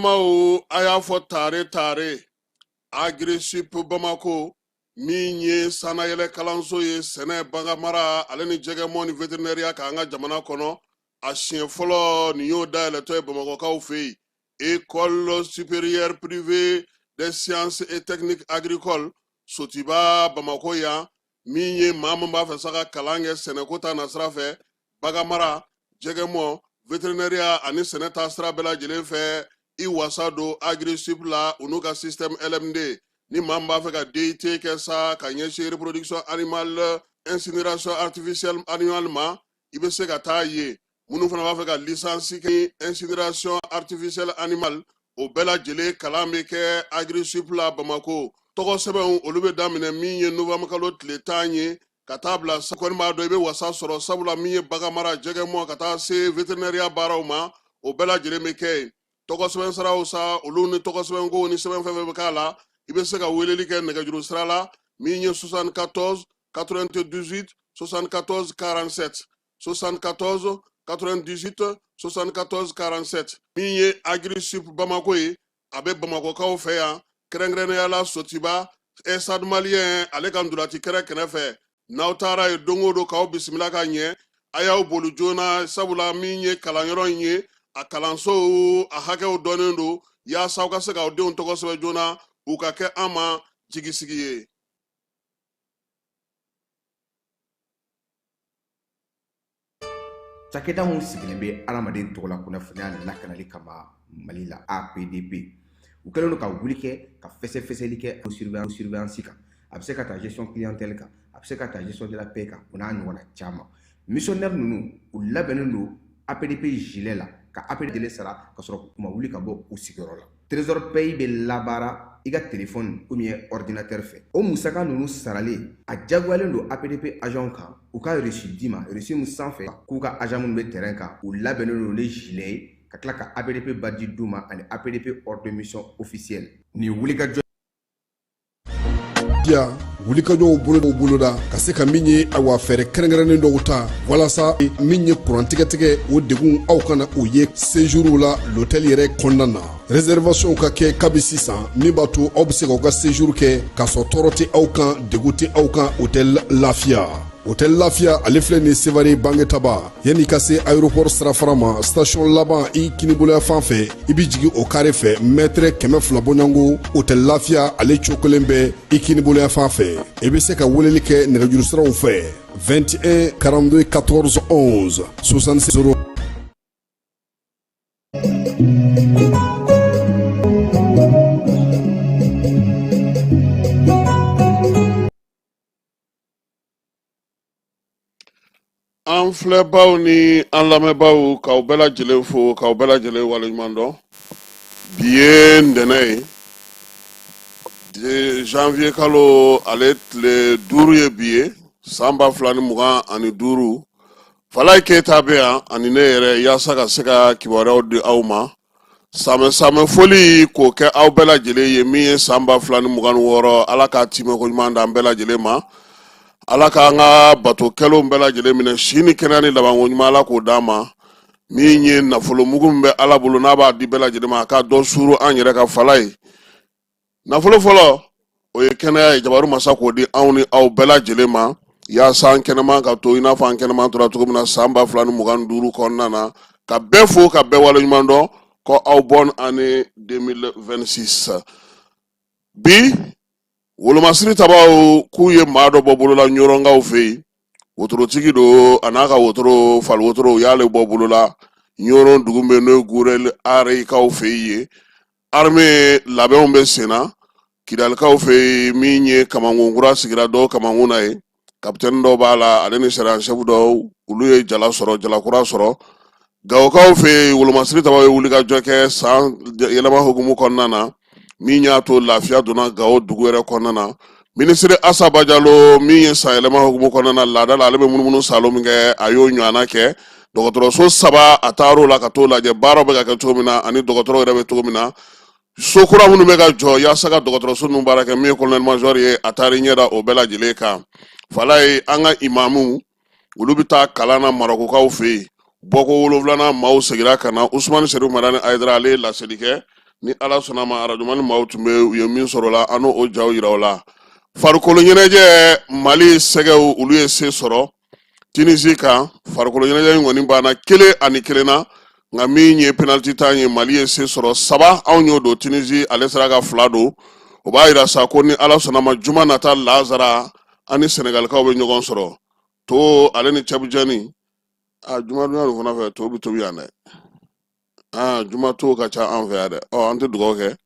balimao a y'a fɔ tare Agri-Sup Bamako min ye sanayɛlɛ kalanso ye sɛnɛ baganmara ale ni jɛgɛmɔ ni vétérinaire k'an ka jamana kɔnɔ a siɲɛ fɔlɔ nin y'o dayɛlɛtɔ ye bamakɔkaw fɛ yen école supérieure privée des sciences et techniques agricoles Sotiba Bamako yan min ye maa min b'a fɛ sa ka kalan kɛ sɛnɛko ta nasira fɛ baganmara jɛgɛmɔ vétérinaire ani sɛnɛ ta sira bɛɛ lajɛlen fɛ i wasa don Agri-Sup la u n'u ka système LMD ni maa min b'a fɛ ka DIT kɛ sa ka ɲɛsin reproduction animale incinération artificielle animale ma i bɛ se ka taa ye minnu fana b'a fɛ ka licence kɛ incinération artificielle animale o bɛɛ lajɛlen kalan bɛ kɛ Agri-Sup la Bamako tɔgɔ sɛbɛnw olu bɛ daminɛ min ye novembre kalo tile 10 ye ka taa bila kɔni b'a dɔn i bɛ wasa sɔrɔ sabula min ye baganmara jɛgɛmɔ ka taa se vétérinaire baaraw ma o bɛɛ lajɛlen bɛ kɛ yen tɔgɔ sɛbɛn siraw sa olu ni tɔgɔ sɛbɛn ko ni sɛbɛn fɛn fɛn bɛ k'a la i bɛ se ka weleli kɛ nɛgɛjuru sira la min ye 74 98 74 47 74 98 74 47 min ye Agri-Sup Bamako ye a bɛ Bamakokaw fɛ yan kɛrɛnkɛrɛnnenya la Sotiba Stade Malien ale ka ndolati kɛrɛ kɛrɛfɛ n'aw taara ye don o don k'aw bisimila ka ɲɛ a y'aw boli joona sabula min ye kalanyɔrɔ in ye a kalanso a hakɛw dɔnnen don yaasa aw ka se k'aw denw tɔgɔ sɛbɛn joona u ka kɛ an ma jigisigi ye. Cakɛda mun sigilen bɛ adamaden tɔgɔ la kunnafoniya lakanali kama Mali la APDP u kɛlen don ka wuli kɛ ka fɛsɛfɛsɛli kɛ surveillance kan a bɛ se ka taa gestion clientèle kan a bɛ se ka taa gestion de la paix kan o n'a ɲɔgɔnna caman missionnaire ninnu u labɛnnen don APDP gilet la ka APDP sara ka sɔrɔ u ma wuli ka bɔ u sigiyɔrɔ la trésor pays bɛ labaara i ka téléphone ou bien ordinateur fɛ o musaka ninnu saralen a jagoyalen don APDP agent kan u ka reçu d'i ma reçu min sanfɛ k'u ka agent minnu bɛ terrain kan u labɛnnen don ni gilet ye ka tila ka APDP badge d'u ma ani APDP ordre de mission officielle ni wulikajɔ wulikajɔw boloda ka se ka min ye awa fɛɛrɛ kɛrɛnkɛrɛnnen dɔw ta walasa min ye kurantigɛtigɛ o degun aw kana o ye séjour la l'hôtel yɛrɛ kɔnɔna na réservation ka kɛ kabi sisan min b'a to aw bɛ se k'aw ka séjour kɛ k'a sɔrɔ tɔɔrɔ tɛ aw kan degun tɛ aw kan hôtel Lafiya hôtel Lafiya ale filɛ nin Sevare Bangetaba yanni ka se aéroport sirafara ma station laban i kiniboloya fan fɛ i bɛ jigin o carré fɛ mètre 200 bɔɲɔngo hôtel Lafiya ale cokolen bɛ i kiniboloya fan fɛ i bɛ se ka weleli kɛ nɛgɛjuru siraw fɛ 21 42 14 11 66 an filɛbaw ni an lamɛnbaw k'aw bɛɛ lajɛlen fo k'aw bɛɛ lajɛlen waleɲuman dɔn bi ye ntɛnɛn ye janvier kalo ale tile 5 ye bi ye san 2025 Falaye Keyita bɛ yan ani ne yɛrɛ yaasa ka se ka kibaruyaw di aw ma samɛ foli k'o kɛ aw bɛɛ lajɛlen ye min ye san 2026 ala k'a timɛko ɲuman d'an bɛɛ lajɛlen ma ala k'an ka bato kɛlenw bɛɛ lajɛlen minɛ si ni kɛnɛya ni labanko ɲuman ala k'o d'an ma min ye nafolo mugu min bɛ ala bolo n'a b'a di bɛɛ lajɛlen ma a ka dɔ suru an yɛrɛ ka Falaye nafolo fɔlɔ o ye kɛnɛya ye jabaru masa k'o di anw ni aw bɛɛ lajɛlen ma yaasa an kɛnɛman ka to i n'a fɔ an kɛnɛman tora cogo min na san 2025 kɔnɔna na ka bɛɛ fo ka bɛɛ waleɲuman dɔn ko aw bonne année 2026 bi wolomasiri tabaw k'u ye maa dɔ bɔ bolola ɲɔrɔnkaw fɛ yen wotorotigi don a n'a ka wotoro fali wotoro u y'ale bɔ bolola ɲɔrɔn dugu bɛ n'o ye gurel arekaw fɛ yen armée labɛnw bɛ sen na kidalikaw fɛ yen min ye kamankun sigira dɔw kamankun na ye kapitɛni dɔw b'a la ale ni sariya chef dɔw olu ye jalakura sɔrɔ gawokaw fɛ yen wolomasiri tabaw ye wulikajɔ kɛ san yɛlɛma hukumu kɔnɔna na min y'a to lafiya donna Gawo dugu yɛrɛ kɔnɔna na ministre Asaba Jalo min ye san yɛlɛma hukumu kɔnɔna na laada la ale bɛ munumunu salon min kɛ a y'o ɲɔgɔnna kɛ dɔgɔtɔrɔso 3 a taar'o la ka t'o lajɛ baaraw bɛ ka kɛ cogo min na ani dɔgɔtɔrɔw yɛrɛ bɛ cogo min na so kura minnu bɛ ka jɔ yaasa ka dɔgɔtɔrɔso ninnu baara kɛ min ye colonel major ye a taar'i ɲɛda o bɛɛ lajɛlen kan Falaye an ka imamu olu bɛ taa kalan na Marokokaw fɛ yen bɔko 7 maaw segira ka na Usmani Serifu Madani Ayidara ale ye laseli kɛ ni ala sɔnna ma arajumani maaw tun bɛ u ye min sɔrɔ la an o jaw yira o la farikolo ɲɛnajɛ mali sɛgɛw olu ye se sɔrɔ Tunisie kan farikolo ɲɛnajɛ in kɔni banna 1-1 na nka min ye penalty ta ye mali ye se sɔrɔ 3 anw y'o don Tunisie ale sera ka 2 don o b'a yira sa ko ni ala sɔnna ma juma nata lazara ani senegalikaw bɛ ɲɔgɔn sɔrɔ to ale ni Tchadjani juma dunya nin fana fɛ to bi tobi yan dɛ juma to ka ca an fɛ yan dɛ an tɛ dugawu kɛ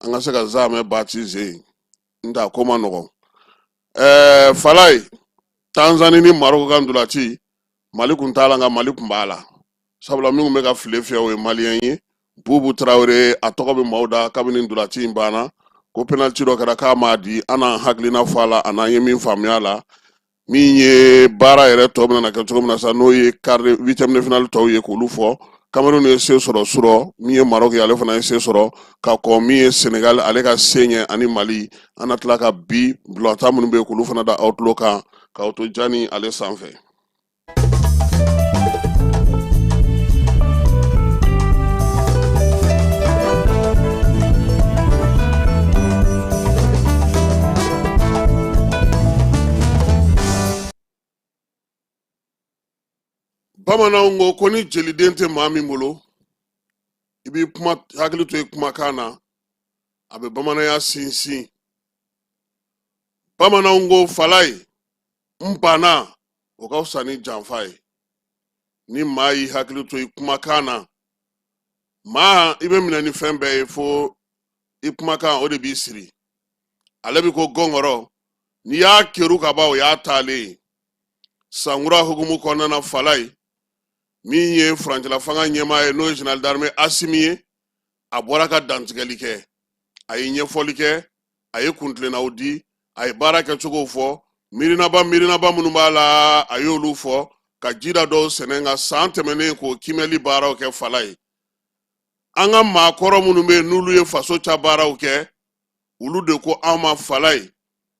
an ka se ka zamɛ baptiser n t'a ko ma nɔgɔn Falaye Tanzanie ni Maroc ka ndolati Mali kun t'a la nka Mali kun b'a la sabula min kun bɛ ka file fiyɛ o ye maliyɛn ye Bubu Traoré a tɔgɔ bɛ maaw da kabini ndolati in banna ko penalty dɔ kɛra k'a m'a di an n'an hakilina fɔ a la a n'an ye min faamuya a la min ye baara yɛrɛ tɔ bɛna kɛ cogo min na sa n'o ye quart de 8e de finale tɔw ye k'olu fɔ Cameroun ye se sɔrɔ surɔ min ye Maroc ye ale fana ye se sɔrɔ ka kɔn min ye Senegal ale ka se ɲɛ ani Mali an na tila ka bi bulontan minnu bɛ yen k'olu fana da outlook kan k'aw to Jani ale sanfɛ. Bamananw ko ni jeliden tɛ maa min bolo i b'i kuma hakili to i kumakan na a bɛ bamananya sinsin bamananw ko Falaye n banna o ka fisa ni janfa ye ni maa y'i hakili to i kumakan na maa i bɛ minɛ ni fɛn bɛɛ ye fo i kumakan o de b'i siri ale bi ko gɔngɔrɔ n'i y'a keru ka ban o y'a taalen ye sankura hukumu kɔnɔna na Falaye min ye furancɛla fanga ɲɛmaa ye n'o ye général d'armée Asimi ye a bɔra ka dantigɛli kɛ a ye ɲɛfɔli kɛ a ye kuntilennaw di a ye baara kɛcogow fɔ miirinaba minnu b'a la a y'olu fɔ ka jida dɔw sɛnɛ nka san tɛmɛnen k'o kimɛli baaraw kɛ Falaye an ka maakɔrɔ minnu bɛ yen n'olu ye faso ca baaraw kɛ olu de ko an ma Falaye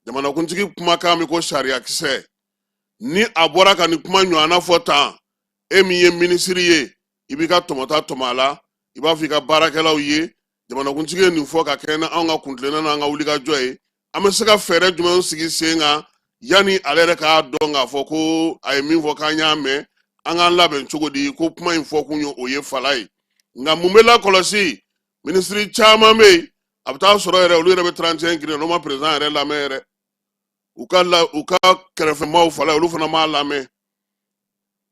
jamanakuntigi kumakan bɛ ko sariyakisɛ ni a bɔra ka nin kuma ɲɔgɔnna fɔ tan e min ye minisiri ye i b'i ka tɔmɔta tɔmɔ a la i b'a fɔ i ka baarakɛlaw ye jamanakuntigi ye nin fɔ ka kɛ n'anw ka kuntilenna n'an ka wulikajɔ ye an bɛ se ka fɛɛrɛ jumɛn sigi sen kan yanni ale yɛrɛ k'a dɔn k'a fɔ ko a ye min fɔ k'an y'a mɛn an k'an labɛn cogo di ko kuma in fɔ kun ye o ye Falaye nka mun bɛ lakɔlɔsi minisiri caman bɛ yen a bɛ taa sɔrɔ yɛrɛ olu yɛrɛ bɛ 31 girin n'o ma président yɛrɛ lamɛn yɛrɛ u ka kɛrɛfɛmaaw Falaye olu fana m'a lamɛn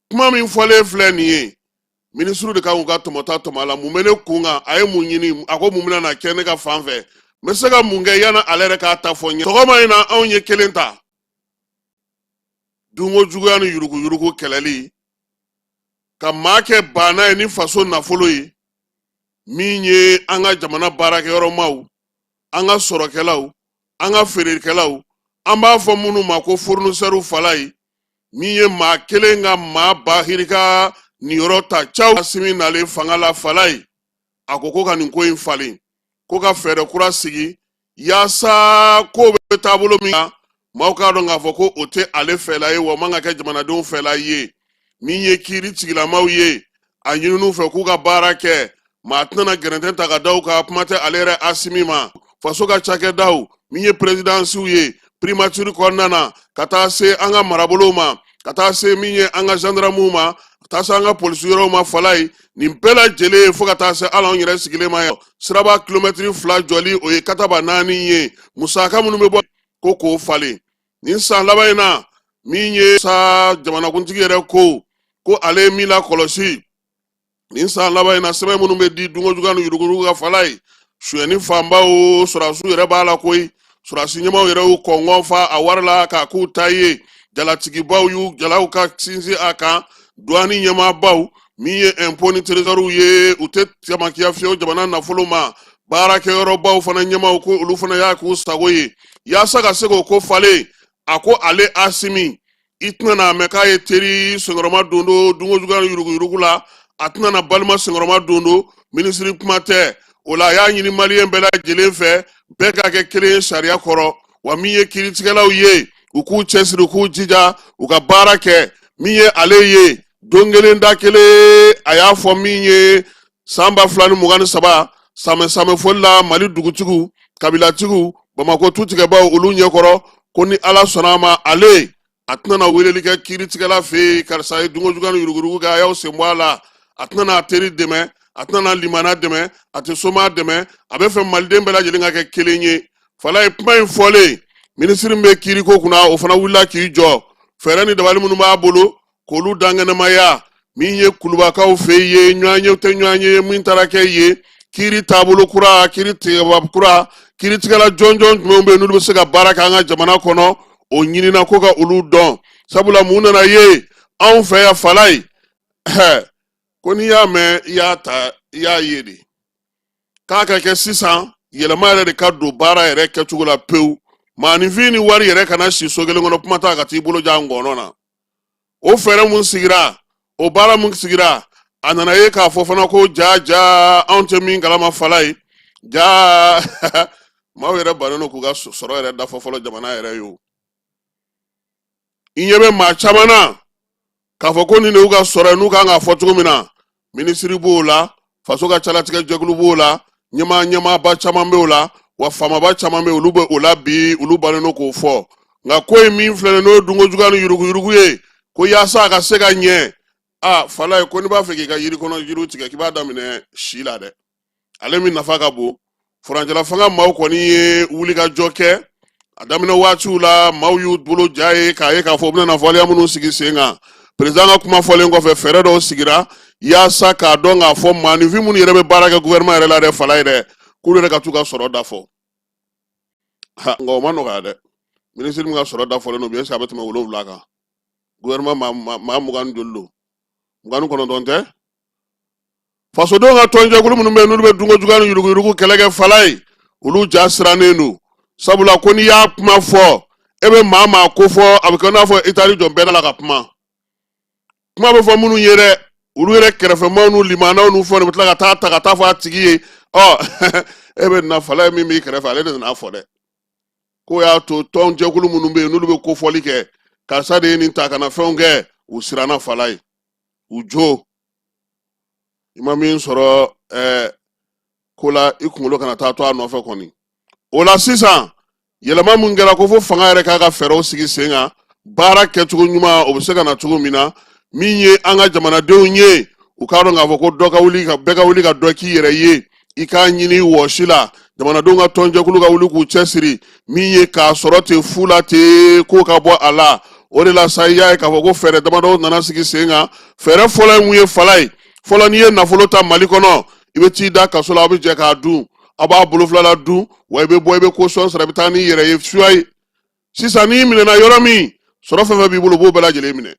kuma min fɔlen filɛ nin ye minisiri de kan k'u ka tɔmɔta tɔmɔ a la mun bɛ ne kun kan a ye mun ɲini a ko mun bɛna na kɛ ne ka fan fɛ n bɛ se ka mun kɛ yanni ale yɛrɛ k'a ta fɔ n ɲɛ sɔgɔma in na anw ye kelen ta dunko juguya ni yuruguyurugu kɛlɛli ka maa kɛ banna ye ni faso nafolo ye min ye an ka jamana baarakɛyɔrɔmaw an ka sɔrɔkɛlaw an ka feerekɛlaw an b'a fɔ minnu ma ko fournisseur Falaye min ye maa kelen ka maa ba hirika niyɔrɔ ta caw Asimi nalen fanga la Falaye a ko ka nin ko in falen ko ka fɛɛrɛ kura sigi yaasa ko bɛ taabolo min na maaw k'a dɔn k'a fɔ ko o tɛ ale fɛla ye wa o man ka kɛ jamanadenw fɛla ye min ye kiiri tigilamaw ye a ɲininiw fɛ k'u ka baara kɛ maa tɛna gɛrɛntɛ ta ka da u ka kuma tɛ ale yɛrɛ Asimi ma faso ka cakɛdaw min ye présidansiw ye primature kɔnɔna na ka taa se an ka marabolow ma ka taa se min ye an ka gendarmew ma ka taa se an ka polisi yɔrɔw ma Falaye nin bɛɛ lajɛlen ye fo ka taa se hali anw yɛrɛ sigilen ma yan siraba kilomɛtiri 2 jɔli o ye kataba 4 ye musaka minnu bɛ bɔ ko k'o falen nin san laban in na min ye sa jamanakuntigi yɛrɛ ko ale ye min lakɔlɔsi nin san laban in na sɛbɛn minnu bɛ di dunko juguya ni yuruguyurugu ka Falaye suyɛni fanba o sɔrɔdasiw yɛrɛ b'a la koyi sɔrɔdasi ɲɛmaw yɛrɛ y'u kɔngɔn fa a wari la k'a k'u ta ye jalatigibaw y'u jalaw ka sinsin a kan douane ɲɛmaabaw min ye impôt ni trésoriw ye u tɛ jamakiya fiyewu jamana nafolo ma baarakɛyɔrɔbaw fana ɲɛmaw ko olu fana y'a k'u sago ye yaasa ka se k'o ko falen a ko ale Asimi i tɛna n'a mɛn k'a ye teri senkɔrɔma dondo dunko juguya ni yuruguyurugu la a tɛna na balima senkɔrɔma dondo minisiri kuma tɛ o la a y'a ɲini maliyɛn bɛɛ lajɛlen fɛ bɛɛ ka kɛ kelen ye sariya kɔrɔ wa min ye kiiritigɛlaw ye u k'u cɛsiri u k'u jija u ka baara kɛ min ye ale ye don kelen da kelen a y'a fɔ min ye san 2023 same folla Mali dugutigiw kabilatigiw Bamako tutigɛbaw olu ɲɛkɔrɔ ko ni Ala sɔnna ma ale a tɛna na weleli kɛ kiiritigɛla fɛ karisa ye dungo jugu ni yurugurugu kɛ a y'aw sen bɔ a la a tɛna na teri dɛmɛ a tɛna na limana dɛmɛ a tɛ soma dɛmɛ a bɛ fɛ maliden bɛɛ lajɛlen ka kɛ kelen ye fala ye kuma in fɔlen minisiri min bɛ kiiriko kunna o fana wulila k'i jɔ fɛɛrɛ ni dabali minnu b'a bolo k'olu dangɛnɛmaya min ye kulubakaw fɛ ye ɲɔgɔn ye tɛ ɲɔgɔn ye min taara kɛ ye kiiri taabolo kura kiiri tigɛba kura kiiritigɛla jɔnjɔn jumɛnw bɛ n'olu bɛ se ka baara kɛ an ka jamana kɔnɔ o ɲinina ko ka olu dɔn sabula mun nana ye anw fɛ yan fala ye ko n'i y'a mɛn i y'a ta i y'a ye de k'a ka kɛ sisan yɛlɛma yɛrɛ de ka don baara yɛrɛ kɛcogo la pewu maaninfin ni wari yɛrɛ kana si so kelen kɔnɔ kuma t'a ka t'i bolo jan ngɔnɔ na o fɛɛrɛ mun sigira o baara mun sigira a nana ye k'a fɔ fana ko ja anw tɛ min kalama fala ye ja maaw yɛrɛ bannen don k'u ka sɔrɔ yɛrɛ dafa fɔlɔ jamana yɛrɛ ye o i ɲɛ bɛ maa caman na k'a fɔ ko nin de y'u ka sɔrɔ ye n'u kan k'a fɔ cogo min na minisiri b'o la faso ka calatigɛ jɛkulu b'o la ɲɛmaaba caman b'o la wa faamaba caman bɛ olu bɛ o la bi olu bannen don k'o fɔ nka ko in min filɛ n'o ye dungo juguya ni yuruguyurugu ye ko yaasa a ka se ka ɲɛ fala ye ko n'i b'a fɛ k'i ka yiri kɔnɔ yiriw tigɛ k'i b'a daminɛ si la dɛ ale min nafa ka bon furancɛla fanga maaw kɔni ye wulikajɔ kɛ a daminɛ waatiw la maaw y'u bolo ja ye k'a ye k'a fɔ u bɛna nafɔliya minnu sigi sen kan perezan ka kuma fɔlen kɔfɛ fɛɛrɛ dɔw sigira yaasa k'a dɔn k'a fɔ maaninfin minnu yɛrɛ bɛ baara kɛ gouvernement yɛrɛ la dɛ fala ye dɛ k'olu yɛrɛ ka t'u ka sɔrɔ dafɔ nka o ma nɔgɔya dɛ minisiri min ka sɔrɔ dafɔlen don bi est-ce que a bɛ tɛmɛ 7 kan gouvernement maa 20 ni joli don 29 tɛ fasodenw ka tɔnjɛkulu minnu bɛ yen n'olu bɛ dungo juguya ni yuruguyurugu kɛlɛ kɛ fala ye olu ja sirannen don sabula ko n'i y'a kuma fɔ e bɛ maa ko fɔ a bɛ kɛ i n'a fɔ i taar'i jɔ bɛɛ la ka kuma bɛ fɔ minnu ye dɛ olu yɛrɛ kɛrɛfɛmaw n'u limanaw n'u fɛnw bɛ tila ka taa fɔ a tigi ye e bɛ na fala ye min b'i kɛrɛfɛ ale de nana fɔ dɛ ko y'a to tɔnjɛkulu minnu bɛ yen n'olu bɛ kofɔli kɛ karisa de ye nin ta ka na fɛnw kɛ u siranna fala ye u jo i ma min sɔrɔ ko la i kunkolo kana taa to a nɔfɛ kɔni o la sisan yɛlɛma mun kɛra ko fo fanga yɛrɛ k'a ka fɛɛrɛw sigi sen kan baara kɛcogo ɲuman o bɛ se ka na cogo min na min ye an ka jamanadenw ye u k'a dɔn k'a fɔ ko bɛɛ ka wuli ka dɔ k'i yɛrɛ ye i k'a ɲini wɔsi la jamanadenw ka tɔnjɛkulu ka wuli k'u cɛsiri min ye k'a sɔrɔ ten fu la ten ko ka bɔ a la o de la sa i y'a ye k'a fɔ ko fɛɛrɛ damadɔ nana sigi sen kan fɛɛrɛ fɔlɔ ye mun ye fala ye fɔlɔ n'i ye nafolo ta Mali kɔnɔ i bɛ t'i da kaso la a bɛ jɛ k'a dun a b'a bolo fila la dun wa i bɛ bɔ i bɛ caution sara i bɛ taa n'i yɛrɛ ye suya ye sisan n'i minɛna yɔrɔ min sɔrɔ fɛn fɛn b'i bolo u b'o bɛɛ lajɛlen minɛ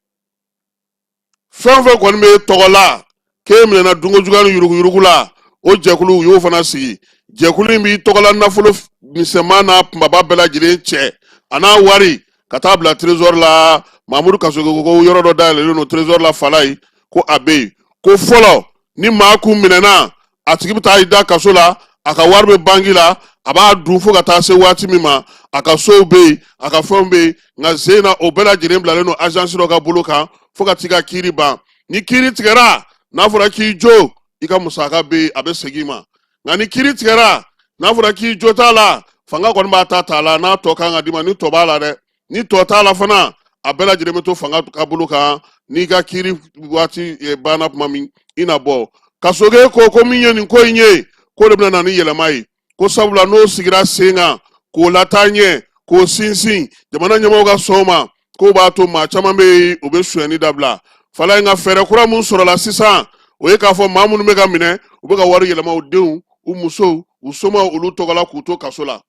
fɛn fɛn kɔni bɛ tɔgɔ la k'e minɛna dungo juguya ni yuruguyurugu la o jɛkulu u y'o fana sigi jɛkulu in b'i tɔgɔla nafolo misɛnman n'a kumaba bɛɛ lajɛlen cɛ a n'a wari ka taa bila trésor la Mamudu Kasogo ko yɔrɔ dɔ dayɛlɛlen don trésor la fala ye ko a bɛ yen ko fɔlɔ ni maa kun minɛna a tigi bɛ taa i da kaso la a ka wari bɛ banki la a b'a dun fo ka taa se waati min ma a ka sow bɛ yen a ka fɛnw bɛ yen nka sen na o bɛɛ lajɛlen bilalen don agence dɔ ka bolo kan fo ka t'i ka kiiri ban ni kiiri tigɛra n'a fɔra k'i jo i ka musaka bɛ yen a bɛ segin i ma nka ni kiiri tigɛra n'a fɔra k'i jo t'a la fanga kɔni b'a ta t'a la n'a tɔ kan ka d'i ma ni tɔ b'a la dɛ ni tɔ t'a la fana a bɛɛ lajɛlen bɛ to fanga ka bolo kan n'i ka kiiri waati banna tuma min i na bɔ Kasoge ko min ye nin ko in ye ko de bɛna na ni yɛlɛma ye ko sabula n'o sigira sen kan k'o lataa ɲɛ k'o sinsin jamana ɲɛmɔgɔw ka sɔn o ma k'o b'a to maa caman bɛ yen u bɛ sonyɛni dabila fala in ka fɛɛrɛ kura mun sɔrɔla sisan o ye k'a fɔ maa minnu bɛ ka minɛ u bɛ ka wari yɛlɛma u denw u musow u somaw olu tɔgɔ la k'u to kaso la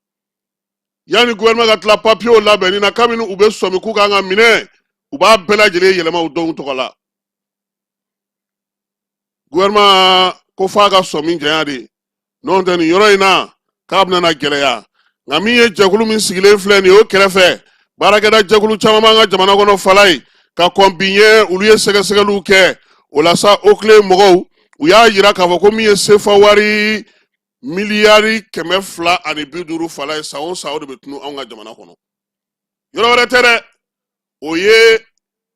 yanni gouvernement ka tila papiyew labɛnni na kabini u bɛ sɔmi k'u kan ka minɛ u b'a bɛɛ lajɛlen yɛlɛma u denw tɔgɔ la gouvernement ko f'a ka sɔmi janya de n'o tɛ nin yɔrɔ in na k'a bɛna na gɛlɛya nka min ye jɛkulu min sigilen filɛ nin ye o kɛrɛfɛ baarakɛda jɛkulu caman b'an ka jamana kɔnɔ fala ye ka kɔn bi ɲɛ olu ye sɛgɛsɛgɛliw kɛ o la sa o tile mɔgɔw u y'a jira k'a fɔ ko min ye sefa wari miliyari 250 fala ye san o san o de bɛ tunu anw ka jamana kɔnɔ yɔrɔ wɛrɛ tɛ dɛ o ye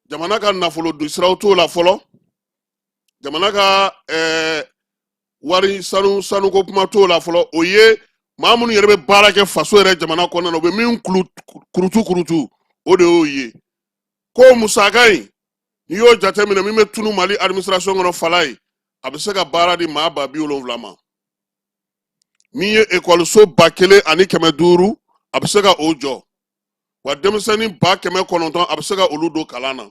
jamana ka nafolo don siraw t'o la fɔlɔ jamana ka wari sanu ko kuma to la fɔlɔ o ye maa minnu yɛrɛ bɛ baara kɛ faso yɛrɛ jamana kɔnɔna na u bɛ min kurutu o de y'o ye ko musaka in n'i y'o jateminɛ min bɛ tunu Mali administration kɔnɔ fala ye a bɛ se ka baara di maa 70,000 ma min ye ekɔliso 1,500 a bɛ se ka o jɔ wa denmisɛnnin 900 a bɛ se ka olu don kalan na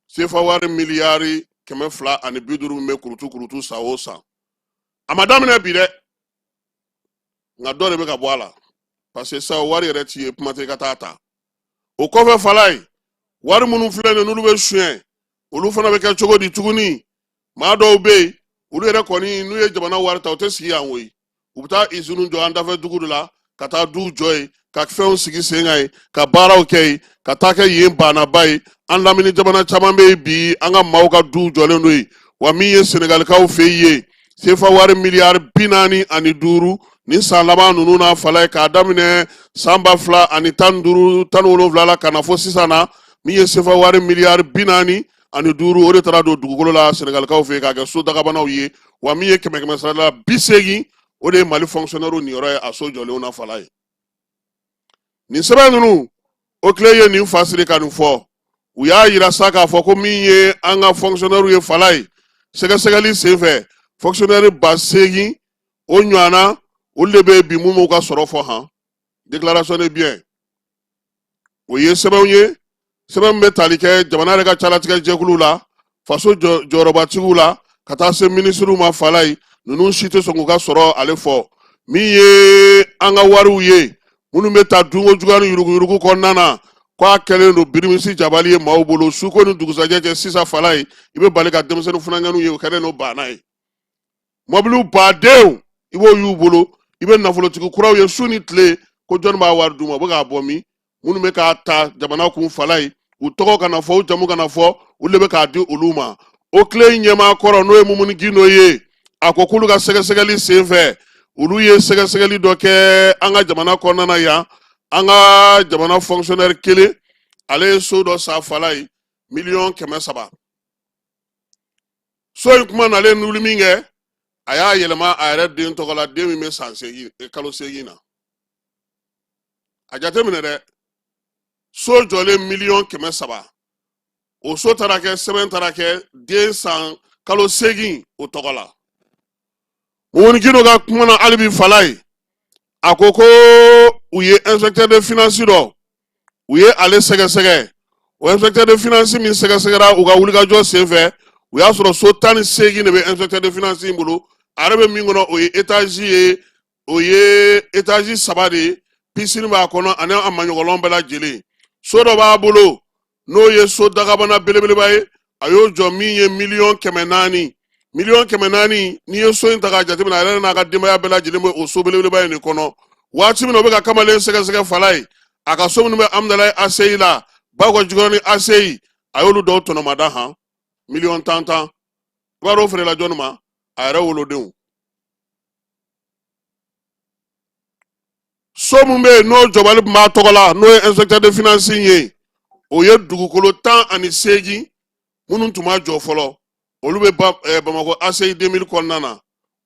sefa wari miliyari 250 min bɛ kurutu san o san a ma daminɛ bi dɛ nka dɔ de bɛ ka bɔ a la parce que sa wari yɛrɛ t'i ye kuma tɛ i ka taa ta o kɔfɛ fala ye wari minnu filɛ nin n'olu bɛ suɲɛ olu fana bɛ kɛ cogo di tuguni maa dɔw bɛ yen olu yɛrɛ kɔni n'u ye jamana wari ta u tɛ sigi yan koyi u bɛ taa izini jɔ an dafɛ dugu de la ka taa duw jɔ yen ka fɛnw sigi sen kan yen ka baaraw kɛ yen ka taa kɛ yen banaba ye an lamini jamana caman bɛ yen bi an ka maaw ka duw jɔlen don yen wa min ye senegalikaw fɛ yen ye sefa wari miliyari 45 nin san laban ninnu na fala ye k'a daminɛ san 2017 la ka na fɔ sisan na min ye sefa wari miliyari 45 o de taara don dugukolo la senegalikaw fɛ yen k'a kɛ so dagabanaw ye wa min ye 100 sara la 80 o de ye Mali fonctionnaire niyɔrɔ ye a so jɔlenw na fala ye nin sɛbɛn ninnu o tile ye nin fasiri ka nin fɔ u y'a yira sa k'a fɔ ko min ye an ka fonctionnaire ye fala ye sɛgɛsɛgɛli senfɛ fonctionnaire 80,000 o ɲɔgɔnna olu de bɛ bi mun m'u ka sɔrɔ fɔ han déclaration de bien o ye sɛbɛnw ye sɛbɛn min bɛ tali kɛ jamana yɛrɛ ka calatigɛ jɛkulu la faso jɔyɔrɔbatigiw la ka taa se ministres ma fala ye ninnu si tɛ sɔn k'u ka sɔrɔ ale fɔ min ye an ka wariw ye minnu bɛ taa dunko juguya ni yuruguyurugu kɔnɔna na k'a kɛlen don birimisi jabali ye maaw bolo suko ni dugusajɛ cɛ sisan fala ye i bɛ bali ka denmisɛnnin funankɛninw ye o kɛlen don banna ye mɔbiliw badenw i b'o y'u bolo i bɛ nafolotigi kuraw ye su ni tile ko jɔnni b'a wari d'u ma u bɛ k'a bɔ min minnu bɛ k'a ta jamana kun fala ye u tɔgɔ kana fɔ u jamu kana fɔ olu de bɛ k'a di olu ma o tile in ɲɛmaa kɔrɔ n'o ye Mumuni Gindo ye a ko k'olu ka sɛgɛsɛgɛli senfɛ olu ye sɛgɛsɛgɛli dɔ kɛ an ka jamana kɔnɔna na yan an ka jamana fonctionnaire kelen ale ye so dɔ san fala ye 300,000 so in kuma nalen n'olu min kɛ a y'a yɛlɛma a yɛrɛ den tɔgɔ la den min bɛ san 8 kalo 8 na a jateminɛ dɛ so jɔlen 300,000 o so taara kɛ sɛbɛn taara kɛ den san kalo 8 o tɔgɔ la Mumuni Gindo ka kuma na hali bi fala ye a ko ko u ye inspecteur de finance dɔ u ye ale sɛgɛsɛgɛ o inspecteur de finance min sɛgɛsɛgɛra u ka wulikajɔ senfɛ u y'a sɔrɔ so 18 de bɛ inspecteur de finance in bolo a yɛrɛ bɛ min kɔnɔ o ye étage 3 de ye piscine b'a kɔnɔ ani a maɲɔgɔnlɔn bɛɛ lajɛlen so dɔ b'a bolo n'o ye so dagabana belebeleba ye a y'o jɔ min ye 400,000 1,400,000 n'i ye so in ta k'a jateminɛ a yɛrɛ n'a ka denbaya bɛɛ lajɛlen bɛ o so belebeleba in de kɔnɔ waati min na o bɛ ka kamalen sɛgɛsɛgɛ fala ye a ka so minnu bɛ Amudalayi ACI la Bakɔ Jikɔrɔni ACI a y'olu dɔw tɔnɔmada han 1,10,000 i b'a dɔn o feerela jɔnni ma a yɛrɛ wolodenw so min bɛ yen n'o jɔbali tun b'a tɔgɔ la n'o ye inspecteur de finance ye o ye dugukolo 18 minnu tun ma jɔ fɔlɔ olu bɛ Bamakɔ ACI 2000 kɔnɔna na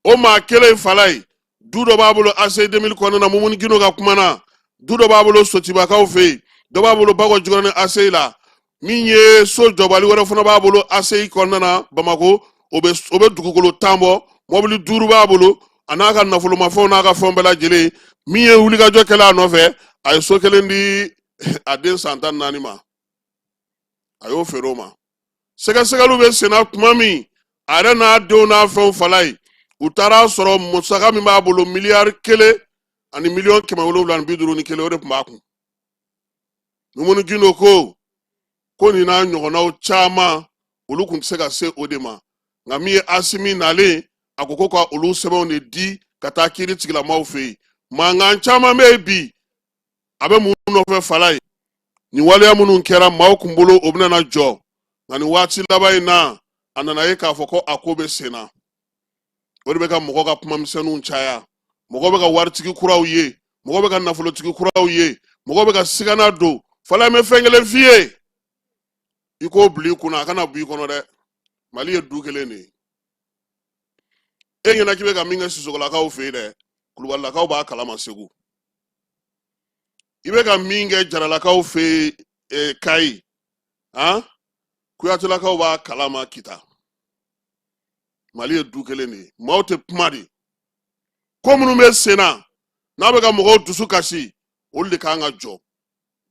o maa kelen fala ye du dɔ b'a bolo ACI 2000 kɔnɔna na Mumuni Gindo ka kuma na du dɔ b'a bolo Sotibakaw fɛ yen dɔ b'a bolo Bakɔ Jikɔrɔni ACI la min ye so jɔbali wɛrɛ fana b'a bolo ACI kɔnɔna na Bamakɔ o bɛ dugukolo 10 bɔ mɔbili 5 b'a bolo a n'a ka nafolomafɛnw n'a ka fɛnw bɛɛ lajɛlen min ye wulikajɔ kɛla a nɔfɛ a ye so kelen di a den san 14 ma a y'o feere o ma sɛgɛsɛgɛliw bɛ senna tuma min a yɛrɛ n'a denw n'a fɛnw fala ye u taara sɔrɔ musaka min b'a bolo 1,000,000 ani 751,000 o de tun b'a kun Mumuni Gindo ko nin n'a ɲɔgɔnnaw caman olu tun tɛ se ka se o de ma nka min ye Asimi nalen a ko ka olu sɛbɛnw de di ka taa kiiri tigilamaw fɛ yen mankan caman bɛ yen bi a bɛ mun nɔfɛ fala ye nin waleya minnu kɛra maaw kun bolo o bɛna jɔ nka nin waati laban in na a nana ye k'a fɔ ko a ko bɛ sen na o de bɛ ka mɔgɔ ka kuma misɛnninw caya mɔgɔ bɛ ka waritigi kuraw ye mɔgɔ bɛ ka nafolotigi kuraw ye mɔgɔ bɛ ka sigana don fala bɛ fɛn kelen f'i ye i k'o bila i kunna a kana bɔ i kɔnɔ dɛ Mali ye du kelen de ye e ɲɛna k'i bɛ ka min kɛ Sisogolakaw fɛ yen dɛ Kulubalilakaw b'a kalama Segu i bɛ ka min kɛ Jaralakaw fɛ yen Kayi Kuyatelakaw b'a kalama Kita Mali ye du kelen de ye maaw tɛ kuma de ko minnu bɛ sen na n'a bɛ ka mɔgɔw dusu kasi olu de kan ka jɔ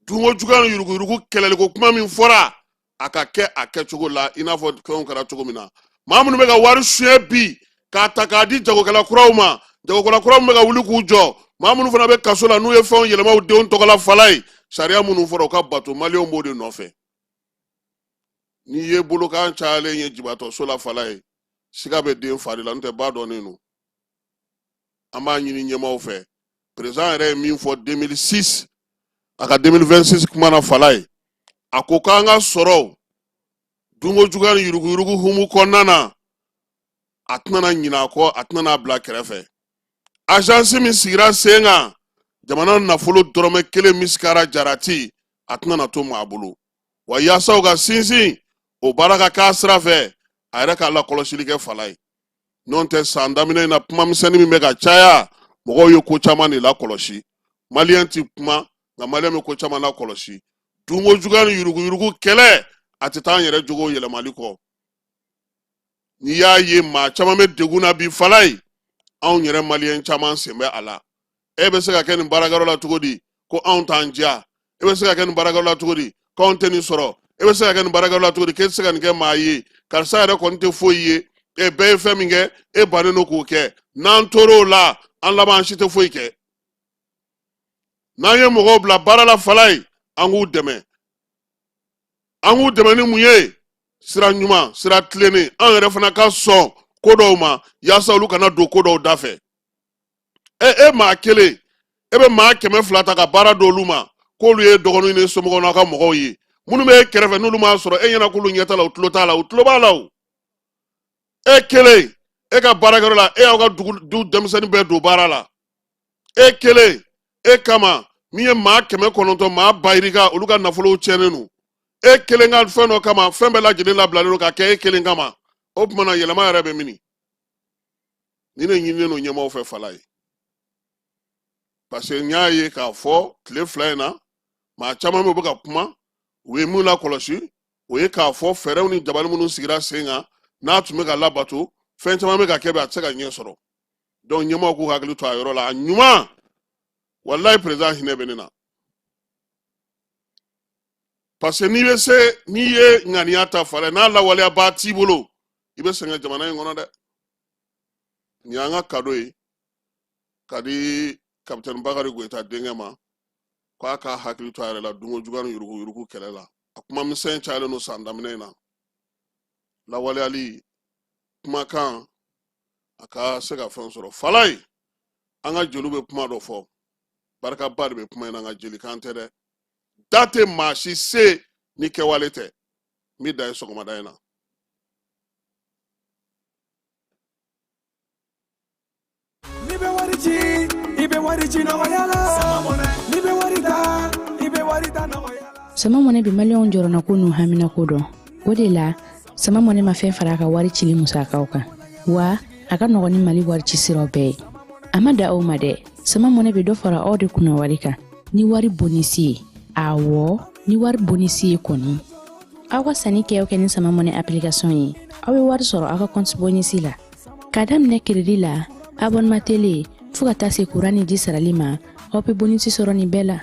dunko juguya ni yuruguyurugu kɛlɛliko kuma min fɔra a ka kɛ a kɛcogo la i n'a fɔ fɛnw kɛra cogo min na maa minnu bɛ ka wari suɲɛ bi k'a ta k'a di jagokɛla kuraw ma jagokɛla kuraw min bɛ ka wuli k'u jɔ maa minnu fana bɛ kaso la n'u ye fɛnw yɛlɛma u denw tɔgɔla fala ye sariya minnu fɔra u ka bato maliyɛnw b'o de nɔfɛ n'i ye bolokan cayalen ye jibatɔ so la fala ye siga bɛ den fari la n'o tɛ ba dɔnnen don an b'a ɲini ɲɛmaaw fɛ président yɛrɛ ye min fɔ 2006 a ka 2026 kuma na fala ye a ko k'an ka sɔrɔw dunko juguya ni yuruguyurugu humu kɔnɔna na a tɛna ɲinɛ a kɔ a tɛna bila kɛrɛfɛ agence min sigira sen kan jamana nafolo dɔrɔmɛ 1 misikara jarati a tɛna to maa bolo wa yaasa u ka sinsin o baara ka k'a sira fɛ a yɛrɛ ka lakɔlɔsili kɛ fala ye n'o tɛ san daminɛ in na kuma misɛnnin min bɛ ka caya mɔgɔw ye ko caman de lakɔlɔsi maliyɛn ti kuma nka maliyɛn bɛ ko caman lakɔlɔsi dunko juguya ni yuruguyurugu kɛlɛ a tɛ taa an yɛrɛ jogo yɛlɛmali kɔ n'i y'a ye maa caman bɛ degun na bi fala ye anw yɛrɛ maliyɛn caman sen bɛ a la e bɛ se ka kɛ nin baarakɛyɔrɔ la cogo di ko anw t'an diya e bɛ se ka kɛ nin baarakɛyɔrɔ la cogo di ko anw tɛ nin sɔrɔ e bɛ se ka kɛ nin baarakɛyɔrɔ la cogo di k'e tɛ se ka nin kɛ maa ye karisa yɛrɛ kɔni tɛ foyi ye bɛɛ ye fɛn min kɛ e bannen don k'o kɛ n'an tor'o la an laban an si tɛ foyi kɛ n'an ye mɔgɔw bila baara la fala ye an k'u dɛmɛ ni mun ye sira ɲuman sira tilennen an yɛrɛ fana ka sɔn ko dɔw ma yaasa olu kana don ko dɔw da fɛ e maa kelen e bɛ maa 200 ta ka baara don olu ma k'olu ye dɔgɔninw ni somɔgɔw n'a ka mɔgɔw ye minnu bɛ e kɛrɛfɛ n'olu m'a sɔrɔ e ɲɛna k'olu ɲɛ t'a la u tulo t'a la u tulo b'a la o e kelen e ka baarakɛyɔrɔ la e y'aw ka du denmisɛnnin bɛɛ don baara la e kelen e kama min ye maa 900 maa bayirika olu ka nafolow tiɲɛnen don e kelen ka fɛn dɔ kama fɛn bɛɛ lajɛlen labilalen don ka kɛ e kelen kama o tuma na yɛlɛma yɛrɛ bɛ mini ni ne ɲininen don ɲɛmaaw fɛ fala ye parce que n y'a ye k'a fɔ tile 2 in na maa caman bɛ u bɛ ka kuma u ye mun lakɔlɔsi o ye k'a fɔ fɛɛrɛw ni dabali minnu sigira sen kan n'a tun bɛ ka labato fɛn caman bɛ ka kɛ bɛ a tɛ se ka ɲɛ sɔrɔ donc ɲɛmaaw k'u hakili to a yɔrɔ la a ɲuman walayi président hinɛ bɛ ne na parce que n'i ye ŋaniya ta fala n'a lawaleya b'a t'i bolo i bɛ sɛgɛn jamana in kɔnɔ dɛ nin y'an ka kado ye ka di capitaine Bakari Goyita denkɛ ma k'a ka hakili to a yɛrɛ la dunko juguya ni yuruguyurugu kɛlɛ la a kuma misɛn cayalen don san daminɛ in na lawaleyali kumakan a ka se ka fɛn sɔrɔ fala ye an ka jeliw bɛ kuma dɔ fɔ barikaba de bɛ kuma in na nka jelikan tɛ dɛ da tɛ maa si se ni kɛwale tɛ n bɛ da ye sɔgɔmada in na sama mɔnɛ bi maliyɛnw jɔrɔna ko n'u hamina ko dɔn o de la sama mɔnɛ ma fɛn fara a ka wari cili musakaw kan wa a ka nɔgɔn ni mali wari ci siraw bɛɛ ye a ma da aw ma dɛ sama mɔnɛ bɛ dɔ fara aw de kunna wari kan ni wari bonisi ye awɔ ni wari bonisi ye kɔni aw ka sanni kɛ aw kɛ ni sama mɔnɛ application ye aw bɛ wari sɔrɔ aw ka compte bonisi la ka daminɛ crédit la abonnement télé fo ka taa se courant ni ji sarali ma aw bɛ bonisi sɔrɔ nin bɛɛ la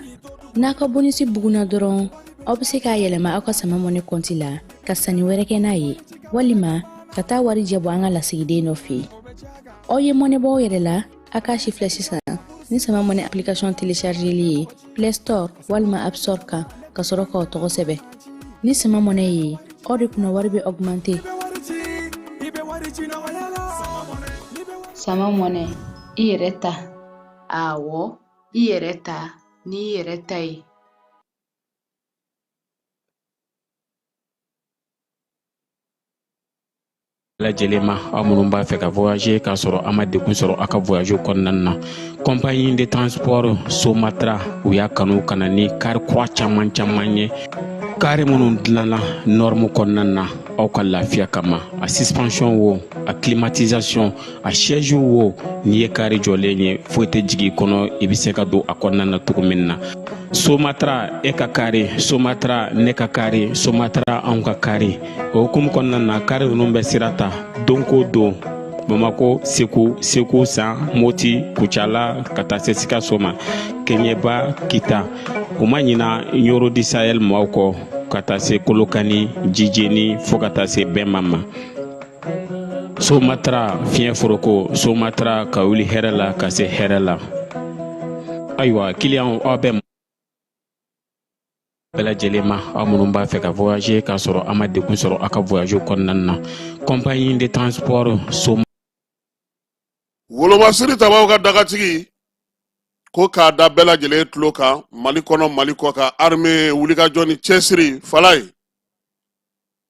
n'a ka bonisi buguna dɔrɔn aw bɛ se k'a yɛlɛma aw ka sama mɔnɛ compte la ka sanni wɛrɛ kɛ n'a ye walima ka taa wari jɛ bɔ an ka lasigiden dɔ fɛ yen aw ye mɔnɛ bɔ aw yɛrɛ la a k'a si filɛ sisan ni sama mɔnɛ application téléchargeli ye Play Store walima App Store kan ka sɔrɔ k'aw tɔgɔ sɛbɛn ni sama mɔnɛ ye aw de kunna wari bɛ augmenter sama mɔnɛ i yɛrɛ ta awɔ i yɛrɛ ta ni i yɛrɛ ta ye lajɛlen ma aw minnu b'a fɛ ka voyager k'a sɔrɔ a ma degun sɔrɔ a ka voyage kɔnɔna na compagnie de transport Somatra u y'a kanu ka na ni kari kura caman ye kari minnu dilanna norme kɔnɔna na aw ka lafiya kama a suspension wo a climatisation a siège wo n'i ye kari jɔlen ye foyi tɛ jigi kɔnɔ i bɛ se ka don a kɔnɔna na cogo min na Somatra e ka kari Somatra ne ka kari Somatra anw ka kari o hukumu kɔnɔna na kari ninnu bɛ sira ta don ko don Bamako Segu San Moti Kucala ka taa se Sikaso ma Keɲeba Kita o ma ɲina Yoro di Sahel maaw kɔ ka taa se Kolokani Jijeni fo ka taa se Bɛnma ma Somatra fiɲɛ foroko Somatra ka wuli hɛrɛ la ka se hɛrɛ la ayiwa client aw bɛ bɛɛ lajɛlen ma aw minnu b'a fɛ ka voyager k'a sɔrɔ a ma degun sɔrɔ a ka voyage kɔnɔna na compagnie de transport Wolomasiri tabaw ka dagatigi ko k'a da bɛɛ lajɛlen tulo kan Mali kɔnɔ Mali kɔ kan armée wulikajɔ ni cɛsiri Falaye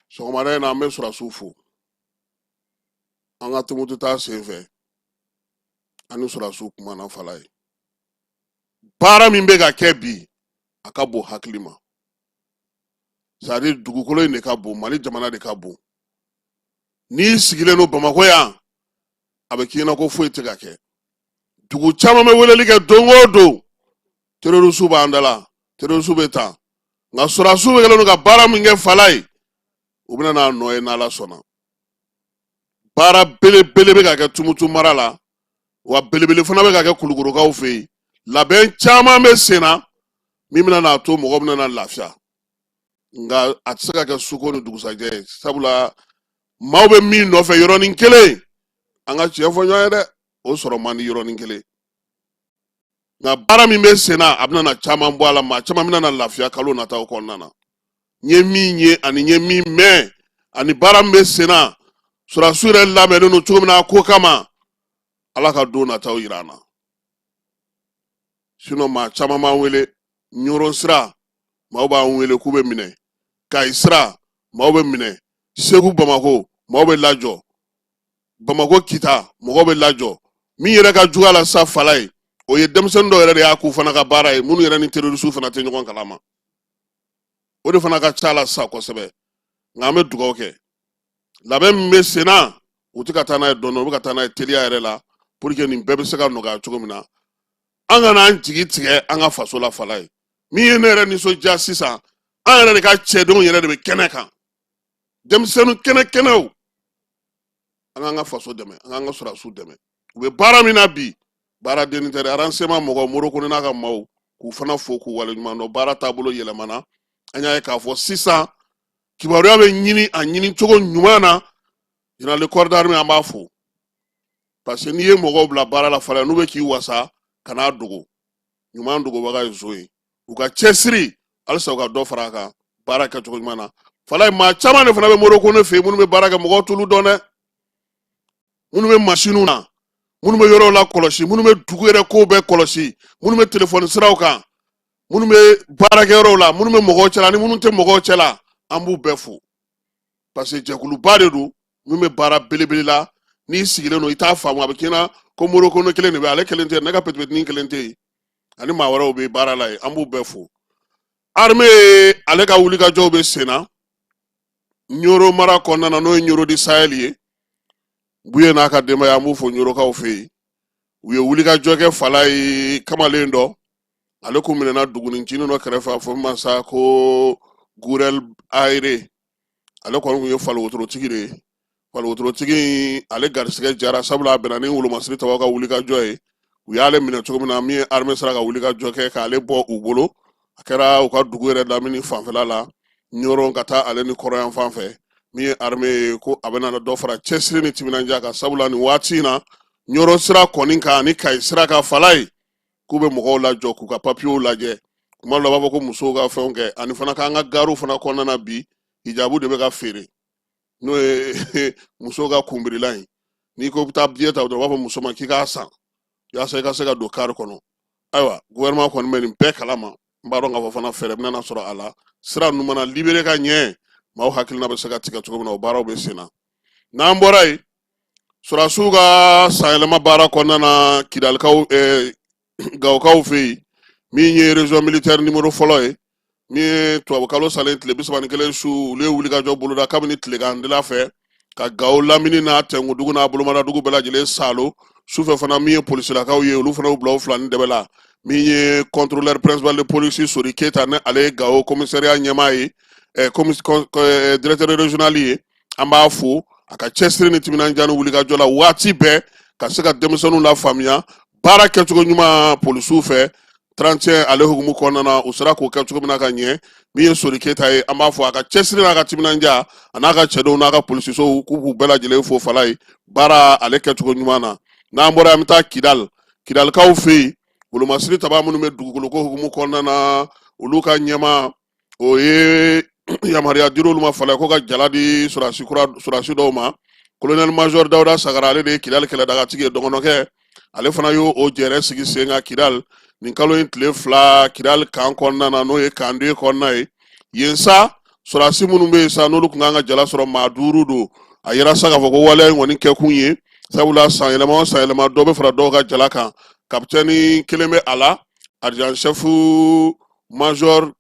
sɔgɔmada in na an bɛ Surasiw fo an ka tumutu taa senfɛ ani Surasiw kumana Falaye baara min bɛ ka kɛ bi a ka bon hakili ma c'est à dire dugukolo in de ka bon Mali jamana de ka bon n'i sigilen don Bamako yan a bɛ k'i ɲɛna ko foyi tɛ ka kɛ dugu caman bɛ weleli kɛ don o don terroriste b'an da la terroriste bɛ taa nka Surasiw bɛ kɛlen don ka baara min kɛ Falaye u bɛna n'a nɔ ye n'Ala sɔnna baara belebele bɛ ka kɛ Tumutu mara la wa belebele fana bɛ ka kɛ Kulukorokaw fɛ yen labɛn caman bɛ sen na min bɛna n'a to mɔgɔ bɛna na lafiya nka a tɛ se ka kɛ suko ni dugusajɛ ye sabula maaw bɛ min nɔfɛ yɔrɔnin kelen an ka tiɲɛ fɔ ɲɔgɔn ye dɛ o sɔrɔ man di yɔrɔnin kelen nka baara min bɛ sen na a bɛna na caman bɔ a la maa caman bɛna na lafiya kalo nataw kɔnɔna na n ye min ye ani n ye min mɛn ani baara min bɛ sen na Surasiw yɛrɛ labɛnnen don cogo min na a ko kama Ala ka don nataw yira an na sinon maa caman b'an wele Ɲoro sira maaw b'an wele k'u bɛ minɛ Kayi sira maaw bɛ minɛ Segu Bamako maaw bɛ lajɔ Bamako Kita mɔgɔw bɛ lajɔ min yɛrɛ ka jugu a la sa Falaye o ye denmisɛnnin dɔw yɛrɛ de y'a k'u fana ka baara ye minnu yɛrɛ ni terroriste fana tɛ ɲɔgɔn kalama o de fana ka ca la sa kosɛbɛ nka an bɛ dugawu kɛ labɛn min bɛ sen na u tɛ ka taa n'a ye dɔɔnin u bɛ ka taa n'a ye teliya yɛrɛ la pour que nin bɛɛ bɛ se ka nɔgɔya cogo min na an kana an jigi tigɛ an ka faso la Falaye min ye ne yɛrɛ nisɔndiya sisan an yɛrɛ de ka cɛdenw yɛrɛ de bɛ kɛnɛ kan denmisɛnnin kɛnɛkɛnɛw an k'an ka faso dɛmɛ an k'an ka Surasiw dɛmɛ u bɛ baara min na bi baara denni tɛ dɛ renseignement mɔgɔw Moroko n'a ka maaw k'u fana fo k'u waleɲuman dɔn baara taabolo yɛlɛmana an y'a ye k'a fɔ sisan kibaruya bɛ ɲini a ɲini cogo ɲuman na général de corps d'armée an b'a fo parce que n'i ye mɔgɔw bila baara la Falaye n'u bɛ k'i wasa kan'a dogo ɲuman dogobaga ye zo ye u ka cɛsiri halisa u ka dɔ fara a kan baara kɛcogo ɲuman na Falaye maa caman de fana bɛ Moroko ne fɛ yen minnu bɛ baara kɛ mɔgɔw t'olu dɔn dɛ minnu bɛ machine na minnu bɛ yɔrɔw la kɔlɔsi minnu bɛ dugu yɛrɛ kow bɛɛ kɔlɔsi minnu bɛ téléphone siraw kan minnu bɛ baarakɛyɔrɔw la minnu bɛ mɔgɔw cɛla ni minnu tɛ mɔgɔw cɛla an b'u bɛɛ fo parce que jɛkuluba de don min bɛ baara belebele la n'i sigilen don i t'a faamu a bɛ k'i ɲɛna ko Moroko ne kelen de bɛ ale kelen tɛ ne ka pɛtipɛtinin kelen tɛ yen ani maa wɛrɛw bɛ baara la yen an b'u bɛɛ fo armée ale ka wulikajɔw bɛ sen na Ɲoro mara kɔnɔna na n'o ye Ɲoro di Sahel ye Buye n'a ka denbaya an b'u fo Ɲorokaw fɛ yen u ye wulikajɔ kɛ Falaye kamalen dɔ ale kun minɛna dugunincinin dɔ kɛrɛfɛ a fɔ min ma sa ko Gurel Ayre ale kɔni kun ye Fali wotorotigi de ye Fali wotorotigi ale garisigɛ jara sabula a bɛnna ni Wolomasiri tabaw ka wulikajɔ ye u y'ale minɛ cogo min na min ye armée sera ka wulikajɔ kɛ k'ale bɔ u bolo a kɛra u ka dugu yɛrɛ lamini fanfɛla la Ɲoro ka taa ale ni kɔrɔyan fan fɛ min ye armée ye ko a bɛna dɔ fara cɛsiri ni timinandiya kan sabula nin waati in na Ɲoro sira kɔni kan ani Kayi sira kan Falaye k'u bɛ mɔgɔw lajɔ k'u ka papiyew lajɛ kuma dɔ la u b'a fɔ ko musow ka fɛnw kɛ ani fana k'an ka garew fana kɔnɔna na bi hijabu de bɛ ka feere n'o ye musow ka kunbirila in n'i ko bɛ taa billet ta dɔrɔn u b'a fɔ muso ma k'i k'a san yaasa i ka se ka don kari kɔnɔ ayiwa gouvernement kɔni bɛ nin bɛɛ kalama n b'a dɔn k'a fɔ fana fɛɛrɛ bɛna sɔrɔ a la sira ninnu mana libéré ka ɲɛ maaw hakilina bɛ se ka tigɛ cogo min na o baaraw bɛ sen na n'an bɔra yen Surasiw ka sanyɛlɛma baara kɔnɔna na Kidalikaw Gawokaw fɛ yen min ye région militaire numéro fɔlɔ ye mi tubabu kalo salen tile 31 su olu ye wulikajɔ boloda kabini tilegandila fɛ ka gawo lamini n'a tɛngu dugu n'a bolomada dugu bɛɛ lajɛlen salo sufɛ fana min ye polisilakaw ye olu fana y'u bila u fila ni dɛbɛ la min ye contrôleur principal de police Sori Keyita ni ale ye gawo commissariat ɲɛmaa ye directeur régional ye an b'a fo a ka cɛsiri ni timinanja ni wulikajɔ la waati bɛɛ ka se ka denmisɛnninw la faamuya baara kɛcogo ɲuman polisiw fɛ 31 ale hukumu kɔnɔna na u sera k'o kɛ cogo min na ka ɲɛ min ye Sori Keyita ye an b'a fɔ a ka cɛsiri n'a ka timinanja a n'a ka cɛdenw n'a ka polisisow k'u bɛɛ lajɛlen fo fala ye baara ale kɛcogo ɲuman na n'an bɔra an bɛ taa Kidalikaw fɛ yen bolomasiri taba minnu bɛ dugukoloko hukumu kɔnɔna na olu ka ɲɛma o ye yamaruya dira olu ma fala ko ka jala di surasi dɔw ma colonel major Dawuda Sagara ale de ye Kidali kɛlɛdagatigi ye dɔgɔnɔkɛ ale fana y'o jɛrɛ sigi sen kan Kidali nin kalo in tile 2 Kidali kan kɔnɔna na n'o ye kan 2 kɔnɔna ye yen sa surasi minnu bɛ yen sa n'olu tun kan ka jala sɔrɔ maa 5 don a yera sa k'a fɔ ko waleya in kɔni kɛkun ye sabula san yɛlɛma dɔ bɛ fara dɔw ka jala kan kapitɛni kelen bɛ a la adjudant chef major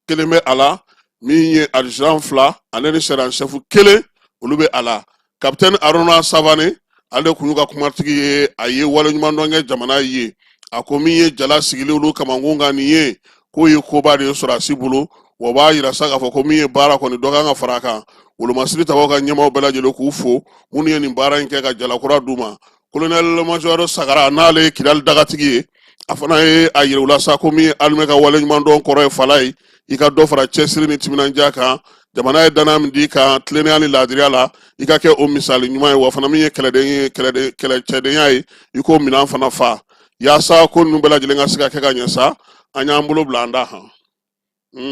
kelen bɛ a la min ye adjudant 2 ale ni sergent chef kelen olu bɛ a la kapitɛni Aruna Savane ale kun y'u ka kumatigi ye a ye waleɲuman dɔn kɛ jamana ye a ko min ye jala sigilen olu kamakun kan nin ye k'o ye koba de ye sɔrɔsi bolo wa b'a yira sa k'a fɔ ko min ye baara kɔni dɔ kan ka fara a kan wolomasiri tabaw ka ɲɛmaw bɛɛ lajɛlen k'u fo minnu ye nin baara in kɛ ka jalakura d'u ma colonel major Sagara n'ale ye Kidali dagatigi ye a fana ye a yira u la sa ko min ye alimɛ ka waleɲuman dɔn kɔrɔ ye fala ye i ka dɔ fara cɛsiri ni timinanja kan jamana ye danaya min di kan tilennenya ni laadiriya la i ka kɛ o misali ɲuman ye wa fana min ye kɛlɛcɛdenya ye i k'o minɛn fana fa yaasa ko ninnu bɛɛ lajɛlen ka se ka kɛ ka ɲɛ sa an y'an bolo bila an da han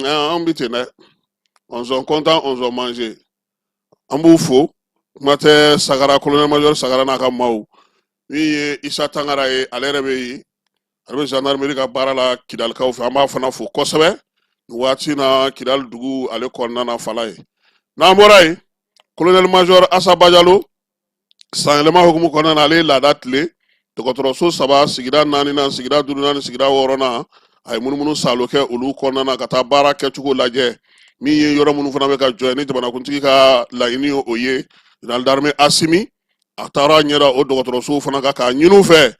an bi ten dɛ on s'en content on s'en mange an b'u fo kuma tɛ Sagara colonel major Sagara n'a ka maaw min ye Isa Tangara ye ale yɛrɛ bɛ yen ale bɛ gendarmerie ka baara la Kidalikaw fɛ an b'a fana fo kosɛbɛ nin waati na Kidali dugu ale kɔnɔna na fala ye n'an bɔra yen colonel major Asa Bajalo san yɛlɛma hukumu kɔnɔna na ale ye laada tile dɔgɔtɔrɔso 3 sigida 4nan sigida 5nan sigida 6nan a ye munumunu salo kɛ olu kɔnɔna na ka taa baara kɛcogo lajɛ min ye yɔrɔ minnu fana bɛ ka jɔ ni jamanakuntigi ka laɲini ye o ye général d'armée Asimi a taara ɲɛda o dɔgɔtɔrɔsow fana kan k'a ɲini u fɛ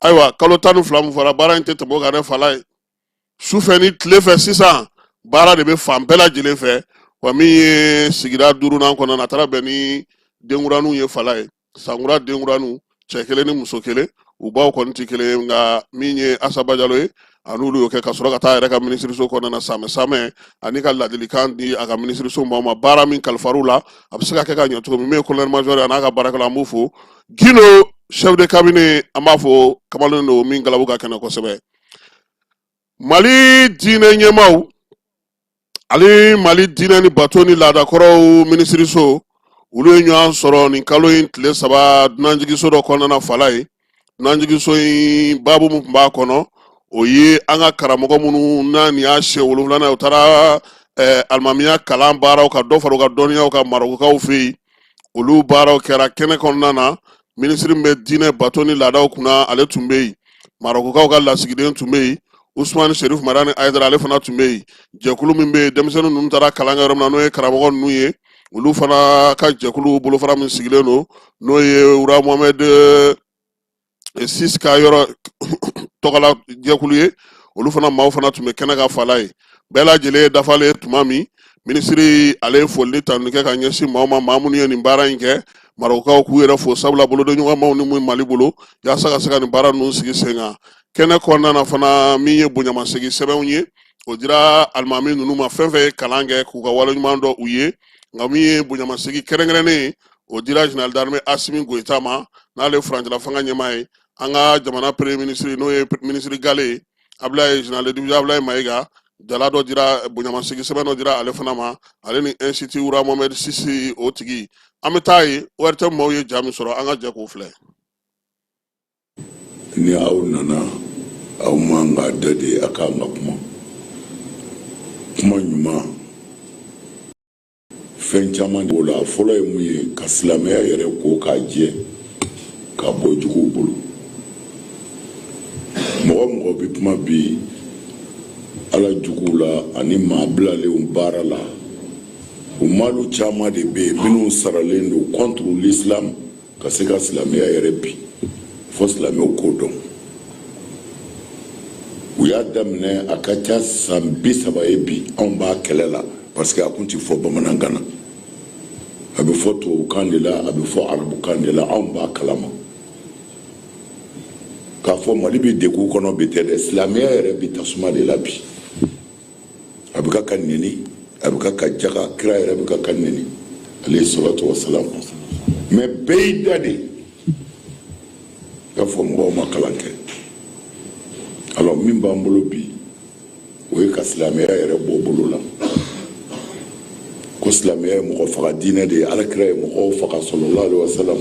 ayiwa kalo 12 min fɔra baara in tɛ tɛmɛ o kan dɛ fala ye sufɛ ni tile fɛ sisan baara de bɛ fan bɛɛ lajɛlen fɛ wa min ye sigida 5nan kɔnɔna na a taara bɛn ni denkuraninw ye fala ye sankura denkuraninw cɛ kelen ni muso kelen u baw kɔni tɛ kelen ye nka min ye Asa Bajalo ye ani olu y'o kɛ ka sɔrɔ ka taa a yɛrɛ ka minisiriso kɔnɔna na samɛ ani ka ladilikan di a ka minisiriso maaw ma baara min kalifar'u la a bɛ se ka kɛ ka ɲɛ cogo min ye colonel major a n'a ka baarakɛla an b'u fo Gilo chef de cabinet an b'a fɔ kamalen don min galabu ka kɛnɛ kosɛbɛ Mali diinɛ ɲɛmaaw ale Mali diinɛ ni bato ni laadakɔrɔw minisiriso olu ye ɲɔgɔn sɔrɔ nin kalo in tile 3 dunanjigiso dɔ kɔnɔna na fala ye dunanjigiso in babu mun tun b'a kɔnɔ o ye an ka karamɔgɔ minnu na nin y'a siɲɛ 7nan u taara alimamiya kalan baaraw ka dɔ fara u ka dɔnniyaw ka marokokaw fɛ yen olu baaraw kɛra kɛnɛ kɔnɔna na minisiri min bɛ diinɛ bato ni laadaw kunna ale tun bɛ yen marokokaw ka lasigiden tun bɛ yen Usman Sherif Marani Aidara ale fana tun bɛ yen jɛkulu min bɛ yen denmisɛnninw ninnu taara kalan kɛ yɔrɔ min na n'o ye karamɔgɔ ninnu ye olu fana ka jɛkulu bolofara min sigilen don n'o ye Wura Mohamed Sis ka yɔrɔ tɔgɔla jɛkulu ye olu fana maaw fana tun bɛ kɛnɛ ka fala ye bɛɛ lajɛlen dafalen tuma min minisiri ale ye folili ta kɛ ka ɲɛsin maaw ma maa minnu ye nin baara in kɛ marokaw k'u yɛrɛ fo sabula bolodenɲɔgɔnmaw ni mun Mali bolo yaasa ka se ka nin baara ninnu sigi sen kan kɛnɛ kɔnɔna na fana min ye bonyamasegin sɛbɛnw ye o dira alimami ninnu ma fɛn fɛn ye kalan kɛ k'u ka waleɲuman dɔn u ye nka min ye bonyamasegin kɛrɛnkɛrɛnnen ye o dira général d'armée Asimi Goyita ma n'ale furancɛla fanga ɲɛmaa ye an ka jamana premier ministre n'o ye ministre Gale Ablaye général de division Ablaye Mayiga jala dɔ dira bonyamasegin sɛbɛn dɔ dira ale fana ma ale ni institut Wura Mohamed Sisi o tigi an bɛ taa ye ORTM maaw ye jaa min sɔrɔ an ka jɛ k'o filɛ. Ni aw nana aw man ka da de a kan ka kuma ɲuman fɛn caman de la fɔlɔ ye mun ye ka silamɛya yɛrɛ ko k'a jɛ ka bɔ juguw bolo mɔgɔ bɛ kuma bi a ala jugu la ani maa bilalenw baara la o maalu caman de bɛ yen minnu saralen don contre l'islam ka se ka silamɛya yɛrɛ bi fo silamɛw k'o dɔn u y'a daminɛ a ka ca san 30 ye bi anw b'a kɛlɛ la parce que a kun tɛ fɔ bamanankan na a bɛ fɔ tubabukan de la a bɛ fɔ arabukan de la anw b'a kalama k'a fɔ mali bɛ degun kɔnɔ bi tɛ dɛ silamɛya yɛrɛ bɛ tasuma de la bi a bɛ ka nɛni a bɛ ka jaga kira yɛrɛ bɛ ka nɛni alayhi salatu wa salam mais bɛɛ y'i da de k'a fɔ mɔgɔw ma kalan kɛ alors min b'an bolo bi o ye ka silamɛya yɛrɛ bɔ bolo la ko silamɛya ye mɔgɔ faga diinɛ de ye alakira ye mɔgɔw faga sallallahu alaihi wa sallam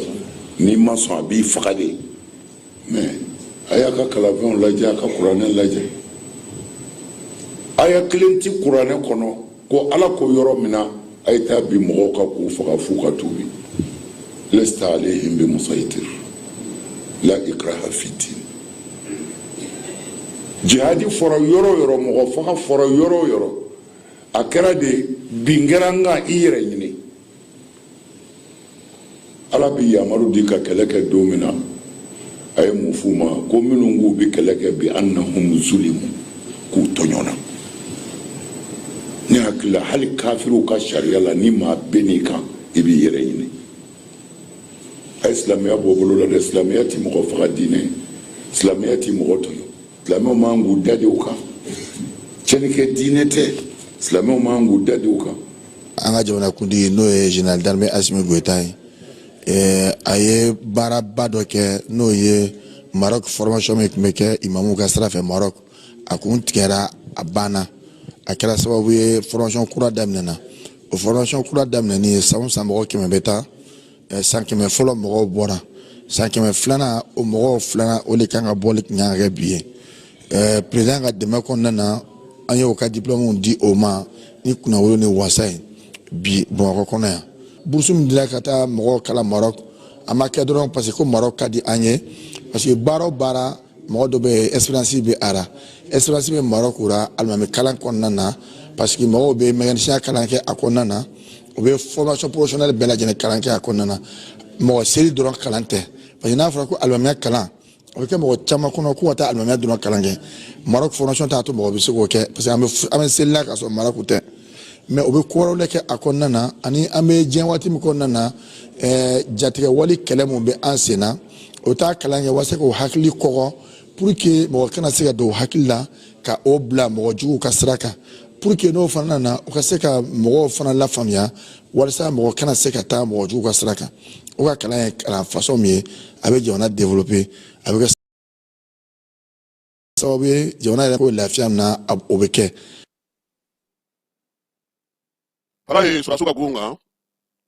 n'i ma sɔn a b'i faga de mais a y'a ka kalanfɛnw lajɛ a ka kuranɛ lajɛ aya kelen ti kuranɛ kɔnɔ ko ala ko yɔrɔ min na a ye taa bi mɔgɔw ka k'u faga f'u ka tuubi lesta alayhim bi musaytir la ikraha fi din jihadi fɔra yɔrɔ o yɔrɔ mɔgɔ faga fɔra yɔrɔ o yɔrɔ a kɛra de bin kɛra n kan i yɛrɛ ɲini ala bi yamaru di ka kɛlɛ kɛ don min na a ye mun f'u ma ko minnu k'u bɛ kɛlɛ kɛ bi annahum zulimu k'u tɔɲɔna ne hakili la hali kafiriw ka sariya la ni maa bɛ n'i kan i b'i yɛrɛ ɲini a ye silamɛya bɔ bolo la dɛ silamɛya tɛ mɔgɔ faga diinɛ silamɛya tɛ mɔgɔ tɔɲɔ silamɛw man k'u da de o kan cɛnnikɛ diinɛ tɛ silamɛw man k'u da de o kan an ka jamanakuntigi n'o ye général d'armée Assimi Goïta ye a ye baaraba dɔ kɛ n'o ye Maroc formation min tun bɛ kɛ imamuw ka sira fɛ Maroc a kun tigɛra a banna a kɛra sababu ye formation kura daminɛna o formation kura daminɛni san o san mɔgɔ 100 bɛ taa san 100 fɔlɔ mɔgɔw bɔra san 100 filanan o mɔgɔw filanan o de kan ka bɔli tun kan ka kɛ bi ye président ka dɛmɛ kɔnɔna na an ye o ka diplôme di o ma ni kunnawolo ni wasa ye bi Bamakɔ kɔnɔ yan bourse min dira ka taa mɔgɔw kalan Maroc a ma kɛ dɔrɔn parce que ko Maroc ka di an ye parce que baara o baara mɔgɔ dɔ bɛ yen expérience bɛ a la expérience bɛ Maroc la alimami kalan kɔnɔna na parce que mɔgɔw bɛ mécanicien kalan kɛ a kɔnɔna na u bɛ formation professionnelle bɛɛ lajɛlen kalan kɛ a kɔnɔna na mɔgɔ seli dɔrɔn kalan tɛ parce que n'a fɔra ko alimamiya kalan o bɛ kɛ mɔgɔ caman kɔnɔ ko ka taa alimamiya dɔrɔn kalan kɛ Maroc formation t'a to mɔgɔ bɛ se k'o kɛ parce que an bɛ seli la ka sɔrɔ Maroc tɛ mais o bɛ ko wɛrɛw de kɛ a kɔnɔna na ani an bɛ diɲɛ waati min kɔnɔna na jatigɛ wale kɛlɛ mun bɛ an sen na o t'a kalan kɛ walasa k'o hakili kɔgɔ pour que mɔgɔ kana se ka don o hakili la ka o bila mɔgɔ juguw ka sira kan pour que n'o fana nana o ka se ka mɔgɔw fana lafaamuya walasa mɔgɔ kana se ka taa mɔgɔ juguw ka sira kan o ka kalan ye kalan façon min ye a bɛ jamana développer a bɛ kɛ sababu ye jamana yɛrɛ ko lafiya min na o bɛ kɛ. Ala ye surasiw ka gun kan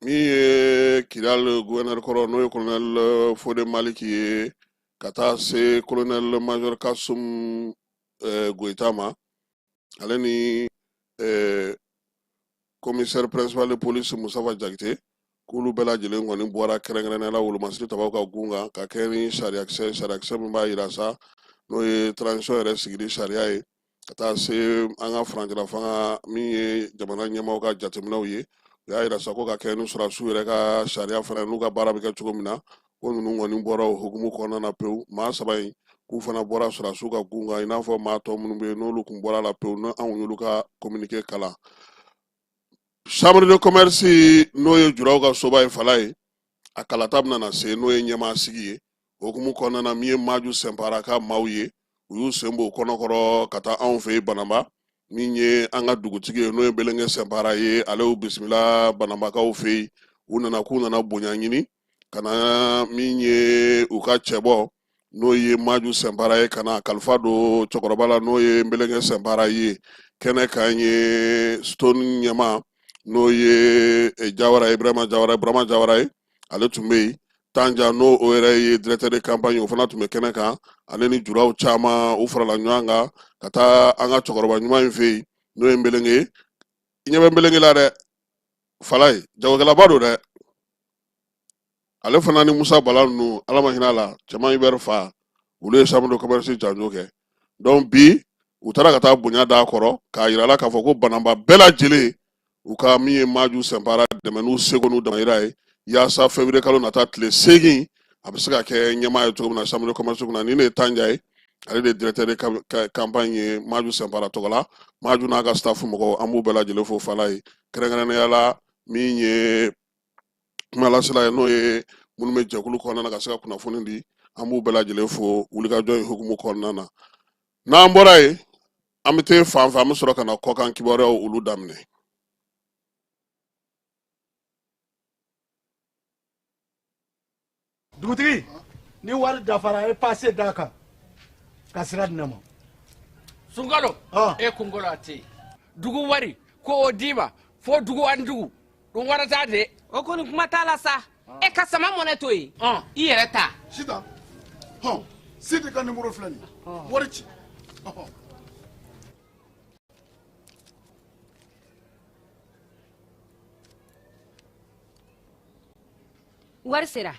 min ye Kidal gouverneur kɔrɔ n'o ye colonel Fode Maliki ye ka taa se colonel major Kasum Goïta ma ale ni commissaire principal de police Musafa Jakite k'olu bɛɛ lajɛlen kɔni bɔra kɛrɛnkɛrɛnnenya la wolomasiri tabaw ka gun kan ka kɛ ni sariyakisɛ min b'a yira sa n'o ye transition yɛrɛ sigili sariya ye ka taa se an ka farancɛla fanga min ye jamana ɲɛmaaw ka jateminɛw ye u y'a yira sa ko ka kɛ ni surasiw yɛrɛ ka sariya fana n'u ka baara bɛ kɛ cogo min na ko ninnu kɔni bɔra o hukumu kɔnɔna na pewu maa saba in k'u fana bɔra surasiw ka gun kan i n'a fɔ maa tɔ minnu bɛ yen n'olu tun bɔra la pewu ni anw y'olu ka communiqué kalan chambre de commerce n'o ye juraw ka soba ye fala ye a kalata bɛna na se n'o ye ɲɛmaa sigi ye hukumu kɔnɔna na min ye Maju Sɛnpara ka maaw ye u y'u sen bɔ o kɔnɔkɔrɔ ka taa anw fɛ yen Banamba min ye an ka dugutigi ye n'o ye Belenge Sɛnpara ye ale y'u bisimila Banambakaw fɛ yen u nana k'u nana bonya ɲini ka na min ye u ka cɛbɔ n'o ye Maju Sɛnpara ye ka na kalifa don cɛkɔrɔba la n'o ye Belenge Sɛnpara ye kɛnɛ kan ye Stone ɲɛmaa n'o ye Jawara Ibrahima Jawara ye ale tun bɛ yen Tanja n'o o yɛrɛ ye directeur de campagne o fana tun bɛ kɛnɛ kan ale ni juraw caman u farala ɲɔgɔn kan ka taa an ka cɛkɔrɔba ɲuman in fɛ yen n'o ye Nbelenge i ɲɛ bɛ Nbelenge la dɛ fala ye jagokɛlaba don dɛ ale fana ni Musa Bala ninnu ala ma hinɛ a la cɛman Ibɛri fa olu ye chambre de commerce janjo kɛ donc bi u taara ka taa bonya d'a kɔrɔ k'a yira la k'a fɔ ko bananba bɛɛ lajɛlen u ka min ye Maju Sɛnpara dɛmɛ n'u seko n'u damayira ye yaasa février kalo nata tile 8 a bɛ se ka kɛ ɲɛmaa ye cogo min na chambre de commerce kunna ni ne ye Tanja ye ale de directeur de campagne ye Maju Sɛnpara tɔgɔ la Maju n'a ka staff mɔgɔw an b'u bɛɛ lajɛlen fo Fala ye kɛrɛnkɛrɛnnenya la min ye kumalasila ye n'o ye minnu bɛ jɛkulu kɔnɔna na ka se ka kunnafoni di an b'u bɛɛ lajɛlen fo wulikajɔ in hukumu kɔnɔna na n'an bɔra yen an bɛ taa fan fɛ an bɛ sɔrɔ ka na kɔkan kibaruyaw olu daminɛ. Dugutigi ni wari dafara e passe d'a kan ka sira di ne ma. Sunkalo e kunkolo a tɛ yen dugu wari ko o d'i ma fo dugu ani dugu dun wari t'a de. O kɔni kuma t'a la sa e ka sama mɔnɛ to yen i yɛrɛ ta. Sitan Sidi ka numéro filɛ nin ye wari ci. Wari sera.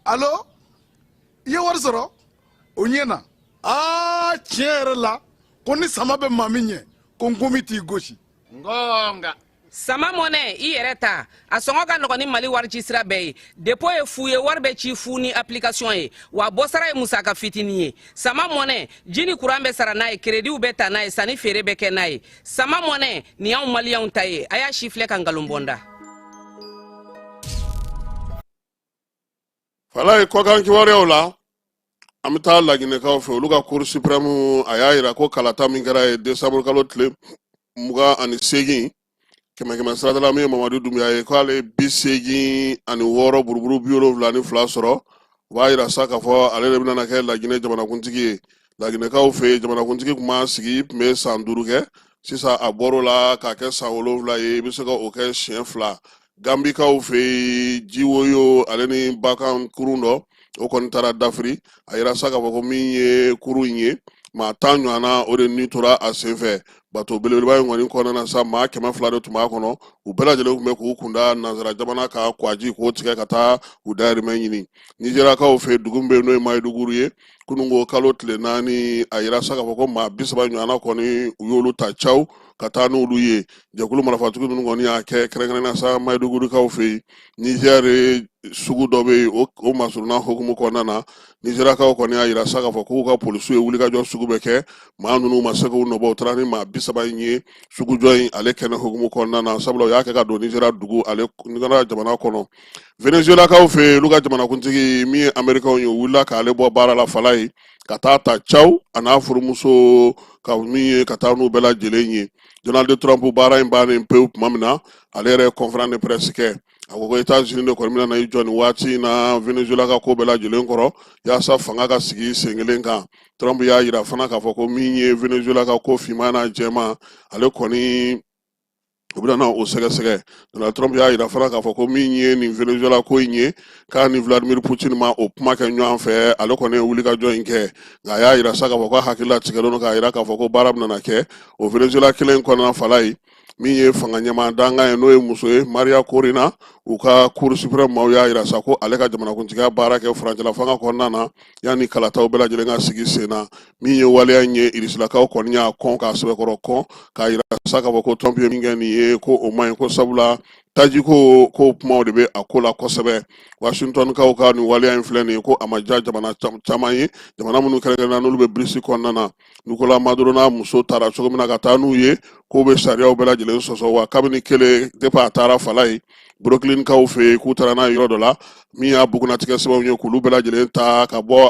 Allo i ye wari sɔrɔ o ɲɛna tiɲɛ yɛrɛ la ko ni sama bɛ maa min ɲɛ ko n komi t'i gosi. Ngonga. Sama mɔnɛ i yɛrɛ ta a sɔngɔ ka nɔgɔn ni Mali wari ci sira bɛɛ ye dépôt ye fu ye wari bɛ ci fu ni application ye wa bɔsara ye musaka fitinin ye sama mɔnɛ ji ni courant bɛ sara n'a ye crédit bɛ ta n'a ye sanni feere bɛ kɛ n'a ye sama mɔnɛ nin y'anw maliyɛnw ta ye a y'a si filɛ ka nkalon bɔnda. Fala ye kɔkan kibaruyaw la an bɛ taa Laginɛkaw fɛ olu ka cour suprême a y'a jira ko kalata min kɛra ye décembre kalo tile 28 kɛmɛ siratala min ye Mamadu Dunbiya ye k'ale 86 buruburu 72 sɔrɔ u b'a jira sa k'a fɔ ale de bɛna kɛ Laginɛ jamanakuntigi ye Laginɛkaw fɛ jamanakuntigi tun b'a sigi tun bɛ san 5 kɛ sisan a bɔr'o la k'a kɛ san 7 ye i bɛ se ka o kɛ siɲɛ 2 Gambikaw fɛ Jiwoyo ale ni Bakan kurun dɔ o kɔni taara dafiri a yira sa k'a fɔ ko min ye kurun in ye maa 10 ɲɔgɔnna o de ni tora a senfɛ bato belebeleba in kɔni kɔnɔna na sa maa 200 de tun b'a kɔnɔ u bɛɛ lajɛlen tun bɛ k'u kunda nanzara jamana ka kwaji k'o tigɛ ka taa u dayirimɛ ɲini Nizeriyakaw fɛ dugu min bɛ yen n'o ye Mayiduguri ye kunungo kalo tile 4 a yira sa k'a fɔ ko maa 30 ɲɔgɔnna kɔni u y'olu ta caw ka taa n'olu ye jɛkulu marifatigi ninnu kɔni y'a kɛ kɛrɛnkɛrɛnnenya sa Mayidugurikaw fɛ yen Nizɛri sugu dɔ bɛ yen o masuruna hukumu kɔnɔna na Nizeriyakaw kɔni y'a jira sa k'a fɔ k'u ka polisiw ye wulikajɔ sugu bɛ kɛ maa ninnu ma se k'u nɔbɔ u taara ni maa 30 in ye sugujɔ in ale kɛnɛ hukumu kɔnɔna na sabula u y'a kɛ ka don Nizeriya dugu ale jamana kɔnɔ Venezuelakaw fɛ olu ka jamanakuntigi min ye Amɛrikɛnw ye u wulila k'ale bɔ baara la Fala ye ka taa ta caw a n'a furumuso ka min ye ka taa n'u bɛɛ lajɛlen ye Donald Trump baara in bannen pewu tuma min na ale yɛrɛ ye conférence de presse kɛ a ko ko États-Unis de kɔni bɛna na i jɔ nin waati in na Venezuela ka ko bɛɛ lajɛlen kɔrɔ yaasa fanga ka sigi sen kelen kan Trump y'a jira fana k'a fɔ ko min ye Venezuela ka ko finman n'a jɛman ale kɔni u bɛna na o sɛgɛsɛgɛ Donald Trump y'a jira fana k'a fɔ ko min ye nin Venezuela ko in ye k'a ni Vladimir Putin ma o kuma kɛ ɲɔgɔn fɛ ale kɔni ye wulikajɔ in kɛ nka a y'a jira sa k'a fɔ ko hakili latigɛlen don k'a jira k'a fɔ ko baara bɛna kɛ o Venezuela kelen kɔnɔna Fala ye min ye fanga ɲɛmaa danga ye n'o ye muso ye Maria Corina u ka cour suprême maaw y'a jira sa ko ale ka jamanakuntigiya baara kɛ furancɛla fanga kɔnɔna na yanni kalataw bɛɛ lajɛlen ka sigi sen na min ye waleya in ye Irisilakaw kɔni y'a kɔn k'a sɛbɛkɔrɔ kɔn k'a jira sa k'a fɔ ko Trump ye min kɛ nin ye ko o man ɲi ko sabula taji ko kumaw de bɛ a ko la kosɛbɛ Washingtonkaw ka nin waleya in filɛ nin ye ko a ma diya jamana caman ye jamana minnu kɛrɛnkɛrɛnna n'olu bɛ Birisi kɔnɔna na Nicolas Maduro n'a muso taara cogo min na ka taa n'u ye k'o bɛ sariyaw bɛɛ lajɛlen sɔsɔ wa kabini kelen depuis a taara Fala ye Brooklynkaw fɛ yen k'u taara n'a ye yɔrɔ dɔ la min y'a bugunatigɛ sababu ye k'olu bɛɛ lajɛlen ta ka bɔ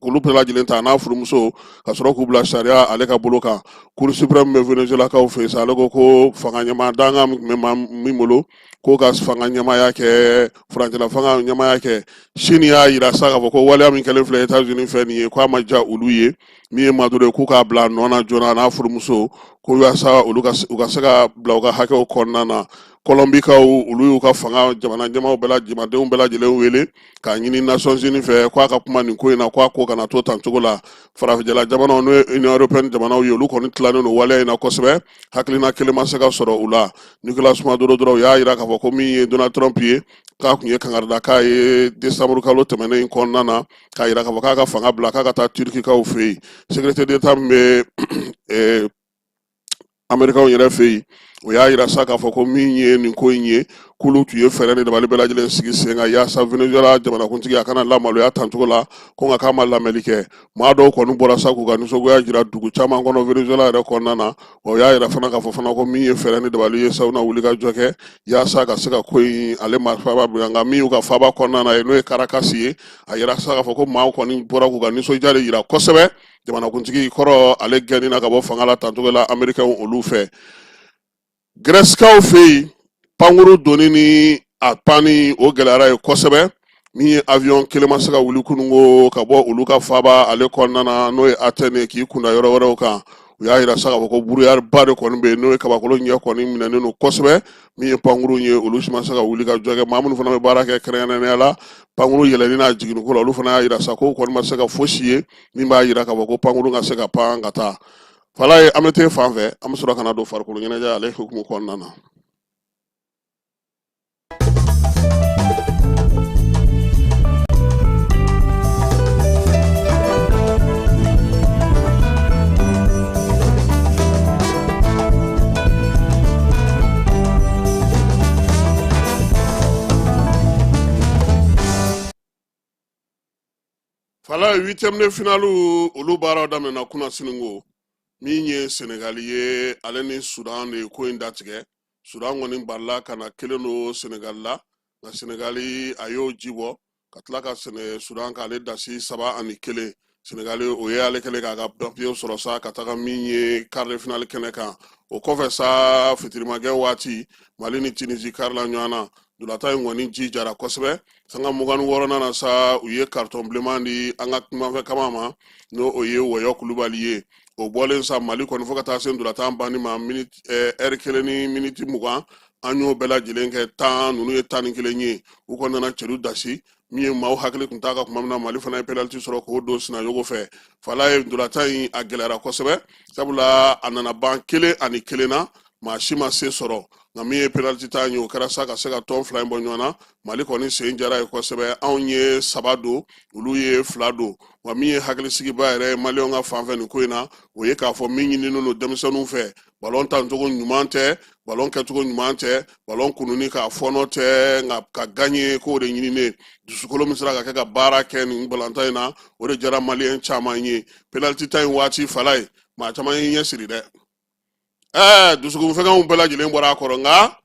k'olu bɛɛ lajɛlen ta n'a furumuso ka sɔrɔ k'u bila sariya ale ka bolo kan Cour suprême bɛ Venezuelakaw fɛ yen sa ale ko fanga ɲɛmaa danga min bolo k'o ka fanga ɲɛmaaya kɛ furancɛla fanga ɲɛmaaya kɛ Sini y'a jira sa k'a fɔ ko waleya min kɛlen filɛ États-Unis fɛ nin ye k'a ma diya olu ye min ye Maduro ye k'u k'a bila nɔ na joona n'a furumuso ko yaasa olu ka se ka bila u ka hakɛw kɔnɔna na Kɔlɔmbikaw olu y'u ka fanga jamana ɲɛmaaw jamanadenw bɛɛ lajɛlen wele k'a ɲini Nations Unies fɛ k'a ka kuma nin ko in na k'a ko kana to tan cogo la farafinjala jamanaw n'o ye Union Européenne jamanaw ye olu kɔni tilannen don waleya in na kosɛbɛ hakilina kelen ma se ka sɔrɔ u la Nicolas Maduro dɔrɔn u y'a jira k'a fɔ ko min ye Donald Trump ye k'a kun ye kangarida k'a ye décembre kalo tɛmɛnen in kɔnɔna na k'a yira k'a fɔ k'a ka fanga bila k'a ka taa turkikaw fɛ yen secrétaire d'état min bɛ américains yɛrɛ fɛ yen o y'a yira sa k'a fɔ ko min ye nin ko in ye k'olu tun ye fɛɛrɛ ni dabali bɛɛ lajɛlen sigi sen kan yaasa Venezuela jamanakuntigi a kana lamaloya tancogo la ko nka k'a ma lamɛnni kɛ maa dɔw kɔni bɔra sa k'u ka nisɔngoya jira dugu caman kɔnɔ Venezuela yɛrɛ kɔnɔna na o y'a yira fana k'a fɔ fana ko min ye fɛɛrɛ ni dabali ye sa u na wuli ka jɔ kɛ yaasa ka se ka ko in ale ma faaba bila nka min y'u ka faaba kɔnɔna na n'o ye Caracas ye a yira sa k'a fɔ ko maaw kɔni bɔra k'u ka nisɔndiya de yira kosɛbɛ jamanakuntigi kɔrɔ ale gɛnni na ka bɔ fanga la tancogo la américains olu fɛ Grɛsikaw fɛ yen pankuru donni ni a panni o gɛlɛyara ye kosɛbɛ min ye avion kelen ma se ka wuli kununko ka bɔ olu ka faaba ale kɔnɔna na n'o ye Atɛne k'i kunda yɔrɔ wɛrɛw kan u y'a yira sa k'a fɔ ko brouillard ba de kɔni bɛ yen n'o ye kabakolo ɲɛ kɔni minɛnen don kosɛbɛ min ye pankuru ye olu si ma se ka wuli ka jɔ kɛ maa minnu fana bɛ baara kɛ kɛrɛnkɛrɛnnenya la pankuru yɛlɛnni n'a jiginniko la olu fana y'a yira sa ko kɔni ma se ka fosi ye min b'a yira k'a fɔ ko pankuru ka se ka pan ka taa fala ye an bɛ te fan fɛ an bɛ sɔrɔ ka na don farikolo ɲɛnajɛ ale hukumu kɔnɔna na. Fala 8e de finalu olu baaraw daminɛna kunna siningo min ye Senegali ye ale ni Sudan de ko in datigɛ Sudan kɔni balila ka na kelen do Senegali la nka Senegali a y'o ji bɔ ka tila ka Sudan k'ale dasi 3-1 Senegali o ye ale kɛlen k'a ka papiye sɔrɔ sa ka taga min ye quart de finale kɛnɛ kan o kɔfɛ sa fitirimakɛ waati Mali ni Tunisie kari la ɲɔgɔn na dulata in kɔni ji jara kosɛbɛ sanga 26 na sa u ye carton bilenman di an ka kumanfɛ kama ma n'o o ye Wɔyɔ Kulubali ye o bɔlen sa Mali kɔni fo ka taa se dulata banni ma heure 1 ni minute 20 an y'o bɛɛ lajɛlen kɛ 10 ninnu ye 11 ye u kɔni nana cɛlu dasi min ye maaw hakili tun t'a ka kuma min na Mali fana ye penalty sɔrɔ k'o don sinajogo fɛ fala ye dulata in a gɛlɛyara kosɛbɛ sabula a nana ban 1-1 na maa si ma se sɔrɔ nka min ye penalty ta ye o kɛra sa ka se ka tɔn 2 in bɔ ɲɔgɔn na Mali kɔni sen jara ye kosɛbɛ anw ye 3 don olu ye 2 don wa min ye hakilisigiba yɛrɛ ye maliyɛnw ka fanfɛ nin ko in na o ye k'a fɔ min ɲininen don denmisɛnninw fɛ ballon tancogo ɲuman tɛ ballon kɛcogo ɲuman tɛ ballon kununi k'a fɔnɔ tɛ nka ka gagner k'o de ɲininen dusukolo min sera ka kɛ ka baara kɛ nin balontan in na o de jara maliyɛn caman ye penalty ta in waati fala ye maa caman ye ɲɛ siri dɛ dusukun fɛngɛnw bɛɛ lajɛlen bɔra a kɔrɔ nka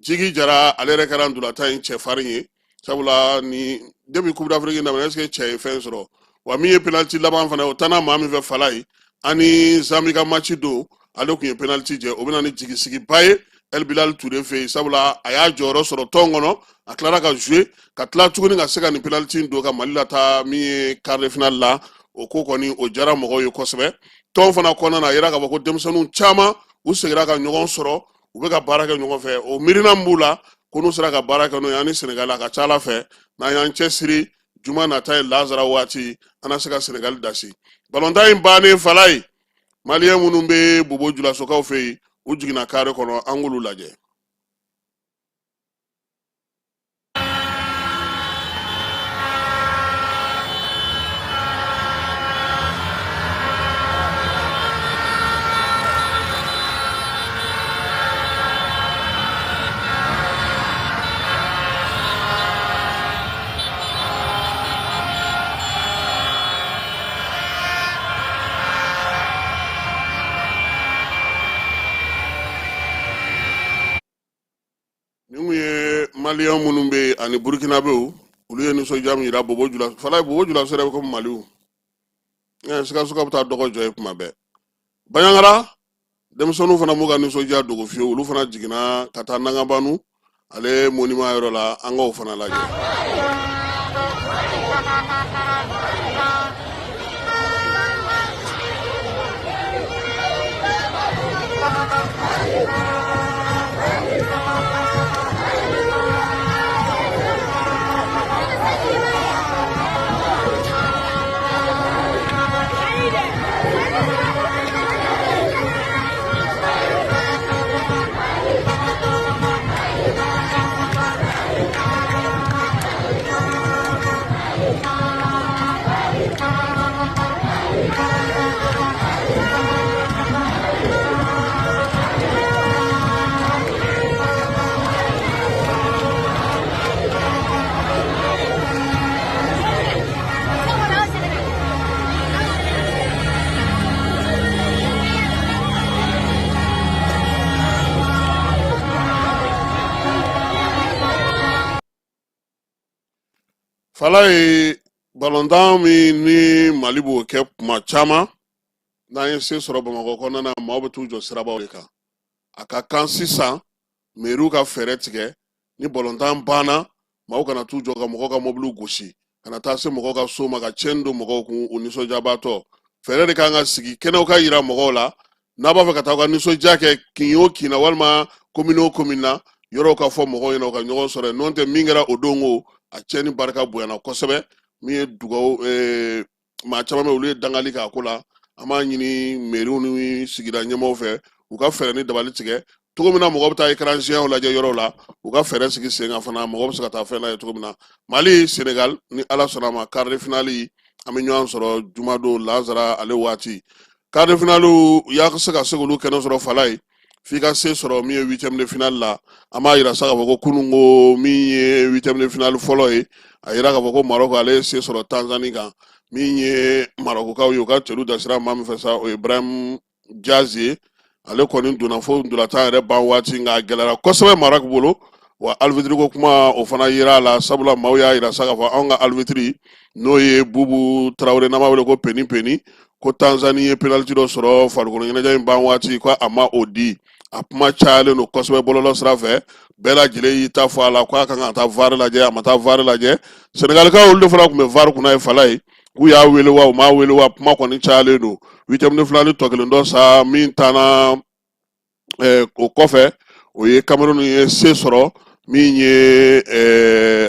jigi jara ale yɛrɛ kɛra ndulata in cɛfarin ye sabula ni depuis coupe d'Afrique daminɛ est-ce que cɛ ye fɛn sɔrɔ wa min ye penalty laban fana o tana maa min fɛ fala ye ani Zambi ka match don ale kun ye penalty jɛ o bɛna ni jigisigiba ye El Bilal Touré fɛ yen sabula a y'a jɔyɔrɔ sɔrɔ tɔn kɔnɔ a tilara ka jouer ka tila tuguni ka se ka nin penalty don ka Mali lata min ye quart de finale la o ko kɔni o jara mɔgɔw ye kosɛbɛ tɔn fana kɔnɔna na a yira k'a fɔ ko denmisɛnninw caman u segira ka ɲɔgɔn sɔrɔ u bɛ ka baara kɛ ɲɔgɔn fɛ o miirina min b'u la ko n'u sera ka baara kɛ n'o ye ani Senegal a ka ca Ala fɛ n'an y'an cɛsiri juma nata ye Lazara waati an na se ka Senegal dasi balontan in bannen fala ye maliyɛn minnu bɛ Bobo Julasokaw fɛ yen u jiginna carré kɔnɔ an k'olu lajɛ. Maliyɛn minnu bɛ ani Burukinabew olu ye nisɔndiya min jira Bobo Julaso fala ye Bobo Julaso yɛrɛ bɛ komi Maliw Sikaso ka bɛ taa dɔgɔ jɔ ye kuma bɛɛ Baɲaŋara denmisɛnninw fana m'u ka nisɔndiya dogo fiyewu olu fana jiginna ka taa Nangabanu ale monument yɔrɔ la an k'o fana lajɛ. fala ye balontan min ni Mali b'o kɛ kuma caman n'an ye se sɔrɔ Bamakɔ kɔnɔna na maaw bɛ t'u jɔ sirabaw de kan a ka kan sisan mairie ka fɛɛrɛ tigɛ ni balontan banna maaw kana t'u jɔ ka mɔgɔw ka mobiliw gosi kana taa se mɔgɔw ka so ma ka tiɲɛni don mɔgɔw kun u nisɔndiyabaatɔ fɛɛrɛ de kan ka sigi kɛnɛw ka yira mɔgɔw la n'a b'a fɛ ka taa u ka nisɔndiya kɛ kin o kin na walima commune o commune na yɔrɔw ka fɔ mɔgɔw ɲɛna u ka ɲɔgɔn sɔrɔ n'o tɛ min kɛra o don o a tiɲɛni barika bonyana kosɛbɛ min ye dugawu maa caman bɛ olu ye dangali k'a ko la an b'a ɲini mairiw ni sigida ɲɛmɔgɔw fɛ u ka fɛɛrɛ ni dabali tigɛ cogo min na mɔgɔ bɛ taa écran géant lajɛ yɔrɔw la u ka fɛɛrɛ sigi sen kan fana mɔgɔ bɛ se ka taa fɛn lajɛ cogo min na Mali Sénégal ni Ala sɔnna a ma quart de finale an bɛ ɲɔgɔn sɔrɔ jumadon Lazara ale waati quart de finale y'a se ka se k'olu kɛnɛ sɔrɔ fala ye f'i ka se sɔrɔ min ye huitième de finale la an b'a yira sa k'a fɔ ko kunun ko min ye huitième de finale fɔlɔ ye a yira k'a fɔ ko Maroc ale ye se sɔrɔ Tanzanie kan min ye Marocains ye u ka cɛlu dasira maa min fɛ sa o ye Ibrahim Diaz ye ale kɔni donna fo ndolatan yɛrɛ ban waati nka a gɛlɛyara kosɛbɛ Maroc bolo wa arbitre ko kuma o fana yera a la sabula maaw y'a yira sa k'a fɔ anw ka arbitre n'o ye Bubu Traoré n'an b'a wele ko Peni Peni ko Tanzanie ye penalty dɔ sɔrɔ farikolo ɲɛnajɛ in ban waati ko a ma o di a kuma cayalen don kosɛbɛ bɔlɔlɔ sira fɛ bɛɛ lajɛlen y'i ta fɔ a la ko a kan ka taa VAR lajɛ a ma taa VAR lajɛ Sénégalikaw olu de fana tun bɛ VAR kunna ye fala ye k'u y'a wele wa u m'a wele wa kuma kɔni cayalen don huitième de finale tɔ kelen dɔ sa min taara o kɔfɛ o ye Cameroun ye se sɔrɔ min ye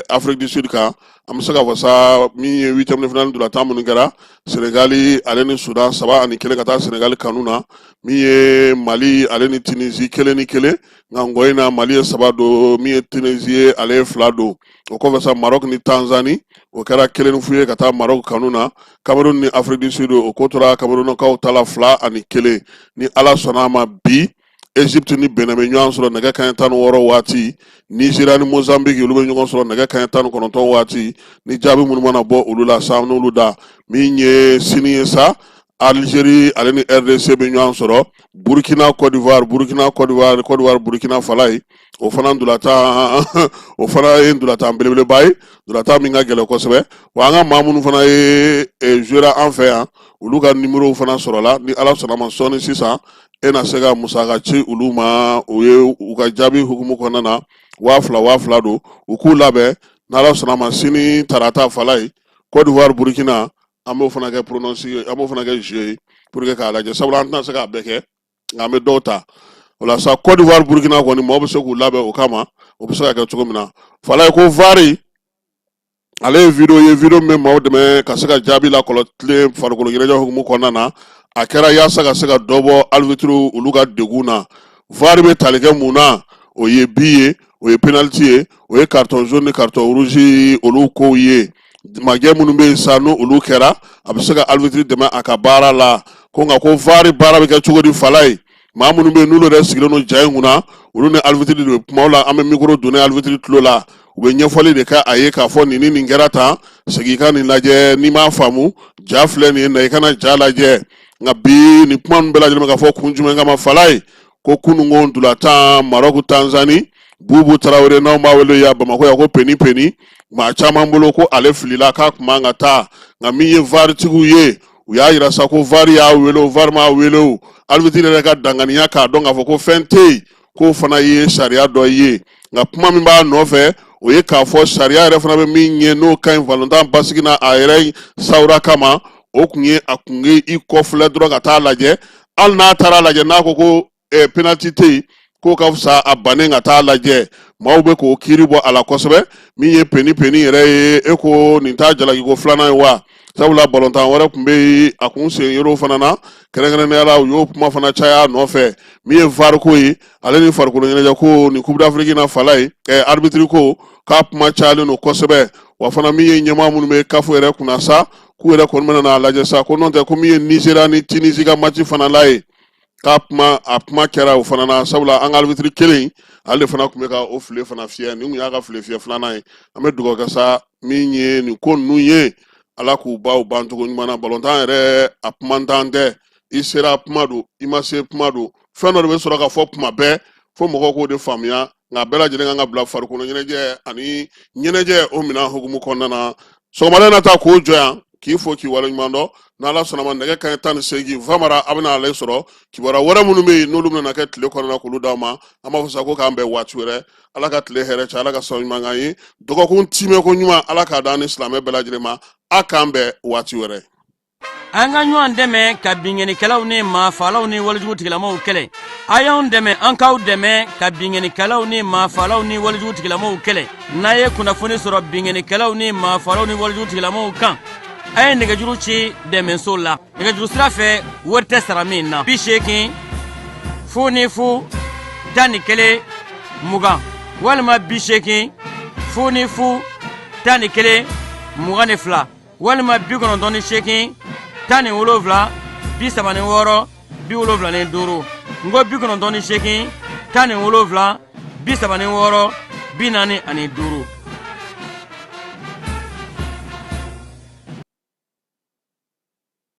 Afrique du Sud kan an bɛ se k'a fɔ sa min ye huitième de finale ndolantan minnu kɛra Sénégali ale ni Sudan 3-1 ka taa Sénégali kanu na min ye Mali ale ni Tunisie 1-1 nka ngɔ in na Mali ye 3 don min ye Tunisie ye ale ye 2 don o kɔfɛ sa Maroc ni Tanzanie o kɛra 1 fu ye ka taa Maroc kanu na Cameroun ni Afrique du Sud o ko tora Camerounakaw ta la 2-1 ni Ala sɔnna a ma bi Égypte ni Benin bɛ ɲɔgɔn sɔrɔ nɛgɛ kanɲɛ 16 waati Nigeria ni Mozambique olu bɛ ɲɔgɔn sɔrɔ nɛgɛ kanɲɛ 19 waati ni jaabi minnu mana bɔ olu la sa n'olu da min ye sini ye sa Algérie ale ni RDC bɛ ɲɔgɔn sɔrɔ Burkina Côte d'Ivoire Burkina fala ye o fana ndolatan o fana ye ndolatan belebeleba ye ndolatan min ka gɛlɛn kosɛbɛ wa an ka maa minnu fana ye jouera an fɛ yan olu ka numéro fana sɔrɔla ni Ala sɔnna ma sɔɔni sisan e na se ka musaka ci olu ma o ye u ka jaabi hukumu kɔnɔna na 2000 don u k'u labɛn n'Ala sɔnna ma sini tarata fala ye Côte d'Ivoire Burkina an b'o fana kɛ pronostic an b'o fana kɛ jeu ye pour que k'a lajɛ sabula an tɛna se k'a bɛɛ kɛ nka an bɛ dɔw ta o la sa Côte d'Ivoire Burkina kɔni maaw bɛ se k'u labɛn o kama o bɛ se ka kɛ cogo min na fala ye ko VAR ale ye video min bɛ maaw dɛmɛ ka se ka jaabi lakɔlɔtilen farikolo ɲɛnajɛ hukumu kɔnɔna na a kɛra yaasa ka se ka dɔ bɔ arbitre olu ka degun na VAR bɛ tali kɛ mun na o ye bi ye o ye penalty ye o ye carton jaune ni carton rouge olu kow ye majɛ minnu bɛ yen sa n'olu kɛra a bɛ se ka arbitre dɛmɛ a ka baara la ko nka ko VAR baara bɛ kɛ cogo di fala ye maa minnu bɛ yen n'olu yɛrɛ sigilen don ja in kunna olu ni arbitre de bɛ kuma la an bɛ micro donner arbitre tulo la u bɛ ɲɛfɔli de kɛ a ye k'a fɔ nin kɛra tan segin i ka nin lajɛ n'i m'a faamu ja filɛ nin ye na i kana ja lajɛ nka bi nin kuma ninnu bɛɛ lajɛlen bɛ ka fɔ kun jumɛn kama fala ye ko kununko ndolatan Maroc Tanzanie Bubu Traoré n'anw b'a wele yan Bamakɔ yan ko Peni Peni maa caman bolo ko ale filila k'a kun man ka taa nka min ye VAR tigiw ye u y'a yira sa ko VAR y'a wele o VAR m'a wele o arbitre yɛrɛ ka danganiya k'a dɔn k'a fɔ ko fɛn tɛ yen k'o fana ye sariya dɔ ye nka kuma min b'a nɔfɛ o ye k'a fɔ sariya yɛrɛ fana bɛ min ɲɛ n'o ka ɲi balontan basigi na a yɛrɛ sawura kama o kun ye a kun ye i kɔfilɛ dɔrɔn ka taa lajɛ hali n'a taara lajɛ n'a ko penalty tɛ yen k'o ka fisa a bannen ka taa lajɛ maaw bɛ k'o kiiri bɔ a la kosɛbɛ min ye Peni Peni yɛrɛ ye e ko nin t'a jalakiko filanan ye wa sabula balontan wɛrɛ tun bɛ yen a kun sen yɔrɔ fana na kɛrɛnkɛrɛnnenya la u y'o kuma fana caya nɔfɛ min ye VAR ko ye ale ni farikolo ɲɛnajɛ ko ni Coupe d'Afrique na fala ye arbitre ko k'a kuma cayalen don kosɛbɛ wa fana min ye ɲɛmaa minnu bɛ CAF yɛrɛ kunna sa k'u yɛrɛ kɔni bɛna n'a lajɛ sa ko n'o tɛ ko min ye Nigeria ni Tunisie ka match fana la ye k'a kuma kɛra o fana na sabula an ka arbitre kelen ale de fana tun bɛ ka o file fana fiyɛ nin kun y'a ka file fiyɛ filanan ye an bɛ dugawu kɛ sa min ye nin ko ninnu ye Ala k'u baw bancogo ɲuman na balontan yɛrɛ a kumantan tɛ i sera kuma don i ma se kuma don fɛn dɔ de bɛ sɔrɔ ka fɔ kuma bɛɛ fo mɔgɔw k'o de faamuya nka bɛɛ lajɛlen kan ka bila farikolo ɲɛnajɛ ani ɲɛnajɛ o minɛn hukumu kɔnɔna na sɔgɔmada na ta k'o jɔ yan k'i fo k'i waleɲuman dɔn n'ala sɔnna ma nɛgɛ kanɲɛ 18 famara a bɛna ale sɔrɔ kibaruya wɛrɛ minnu bɛ yen n'olu bɛna kɛ tile kɔnɔna k'olu d'aw ma an b'a fɔ sa ko k'an bɛn waati wɛrɛ ala ka tile hɛrɛ cɛ ala ka sababu ɲuman k'an ye dɔgɔkun timɛko ɲuman ala k'a d'an ni silamɛ bɛɛ lajɛlen ma a k'an bɛn waati wɛrɛ. an ka ɲɔgɔn dɛmɛ ka bingenikɛlaw ni maafalaw ni walijugu tigilamaw kɛlɛ a y'anw dɛmɛ an k'aw dɛmɛ ka bingenikɛlaw ni maafalaw ni walijugu tigilamaw kɛlɛ n'a ye kunnafoni sɔrɔ bingenikɛlaw ni maafalaw ni walijugu tigilamaw kan a ye nɛgɛjuru ci dɛmɛso la nɛgɛjuru sira fɛ wari tɛ sara min na 80 00 11 20 walima 80 00 11 22 walima 98 17 36 75 ngo 98 17 36 45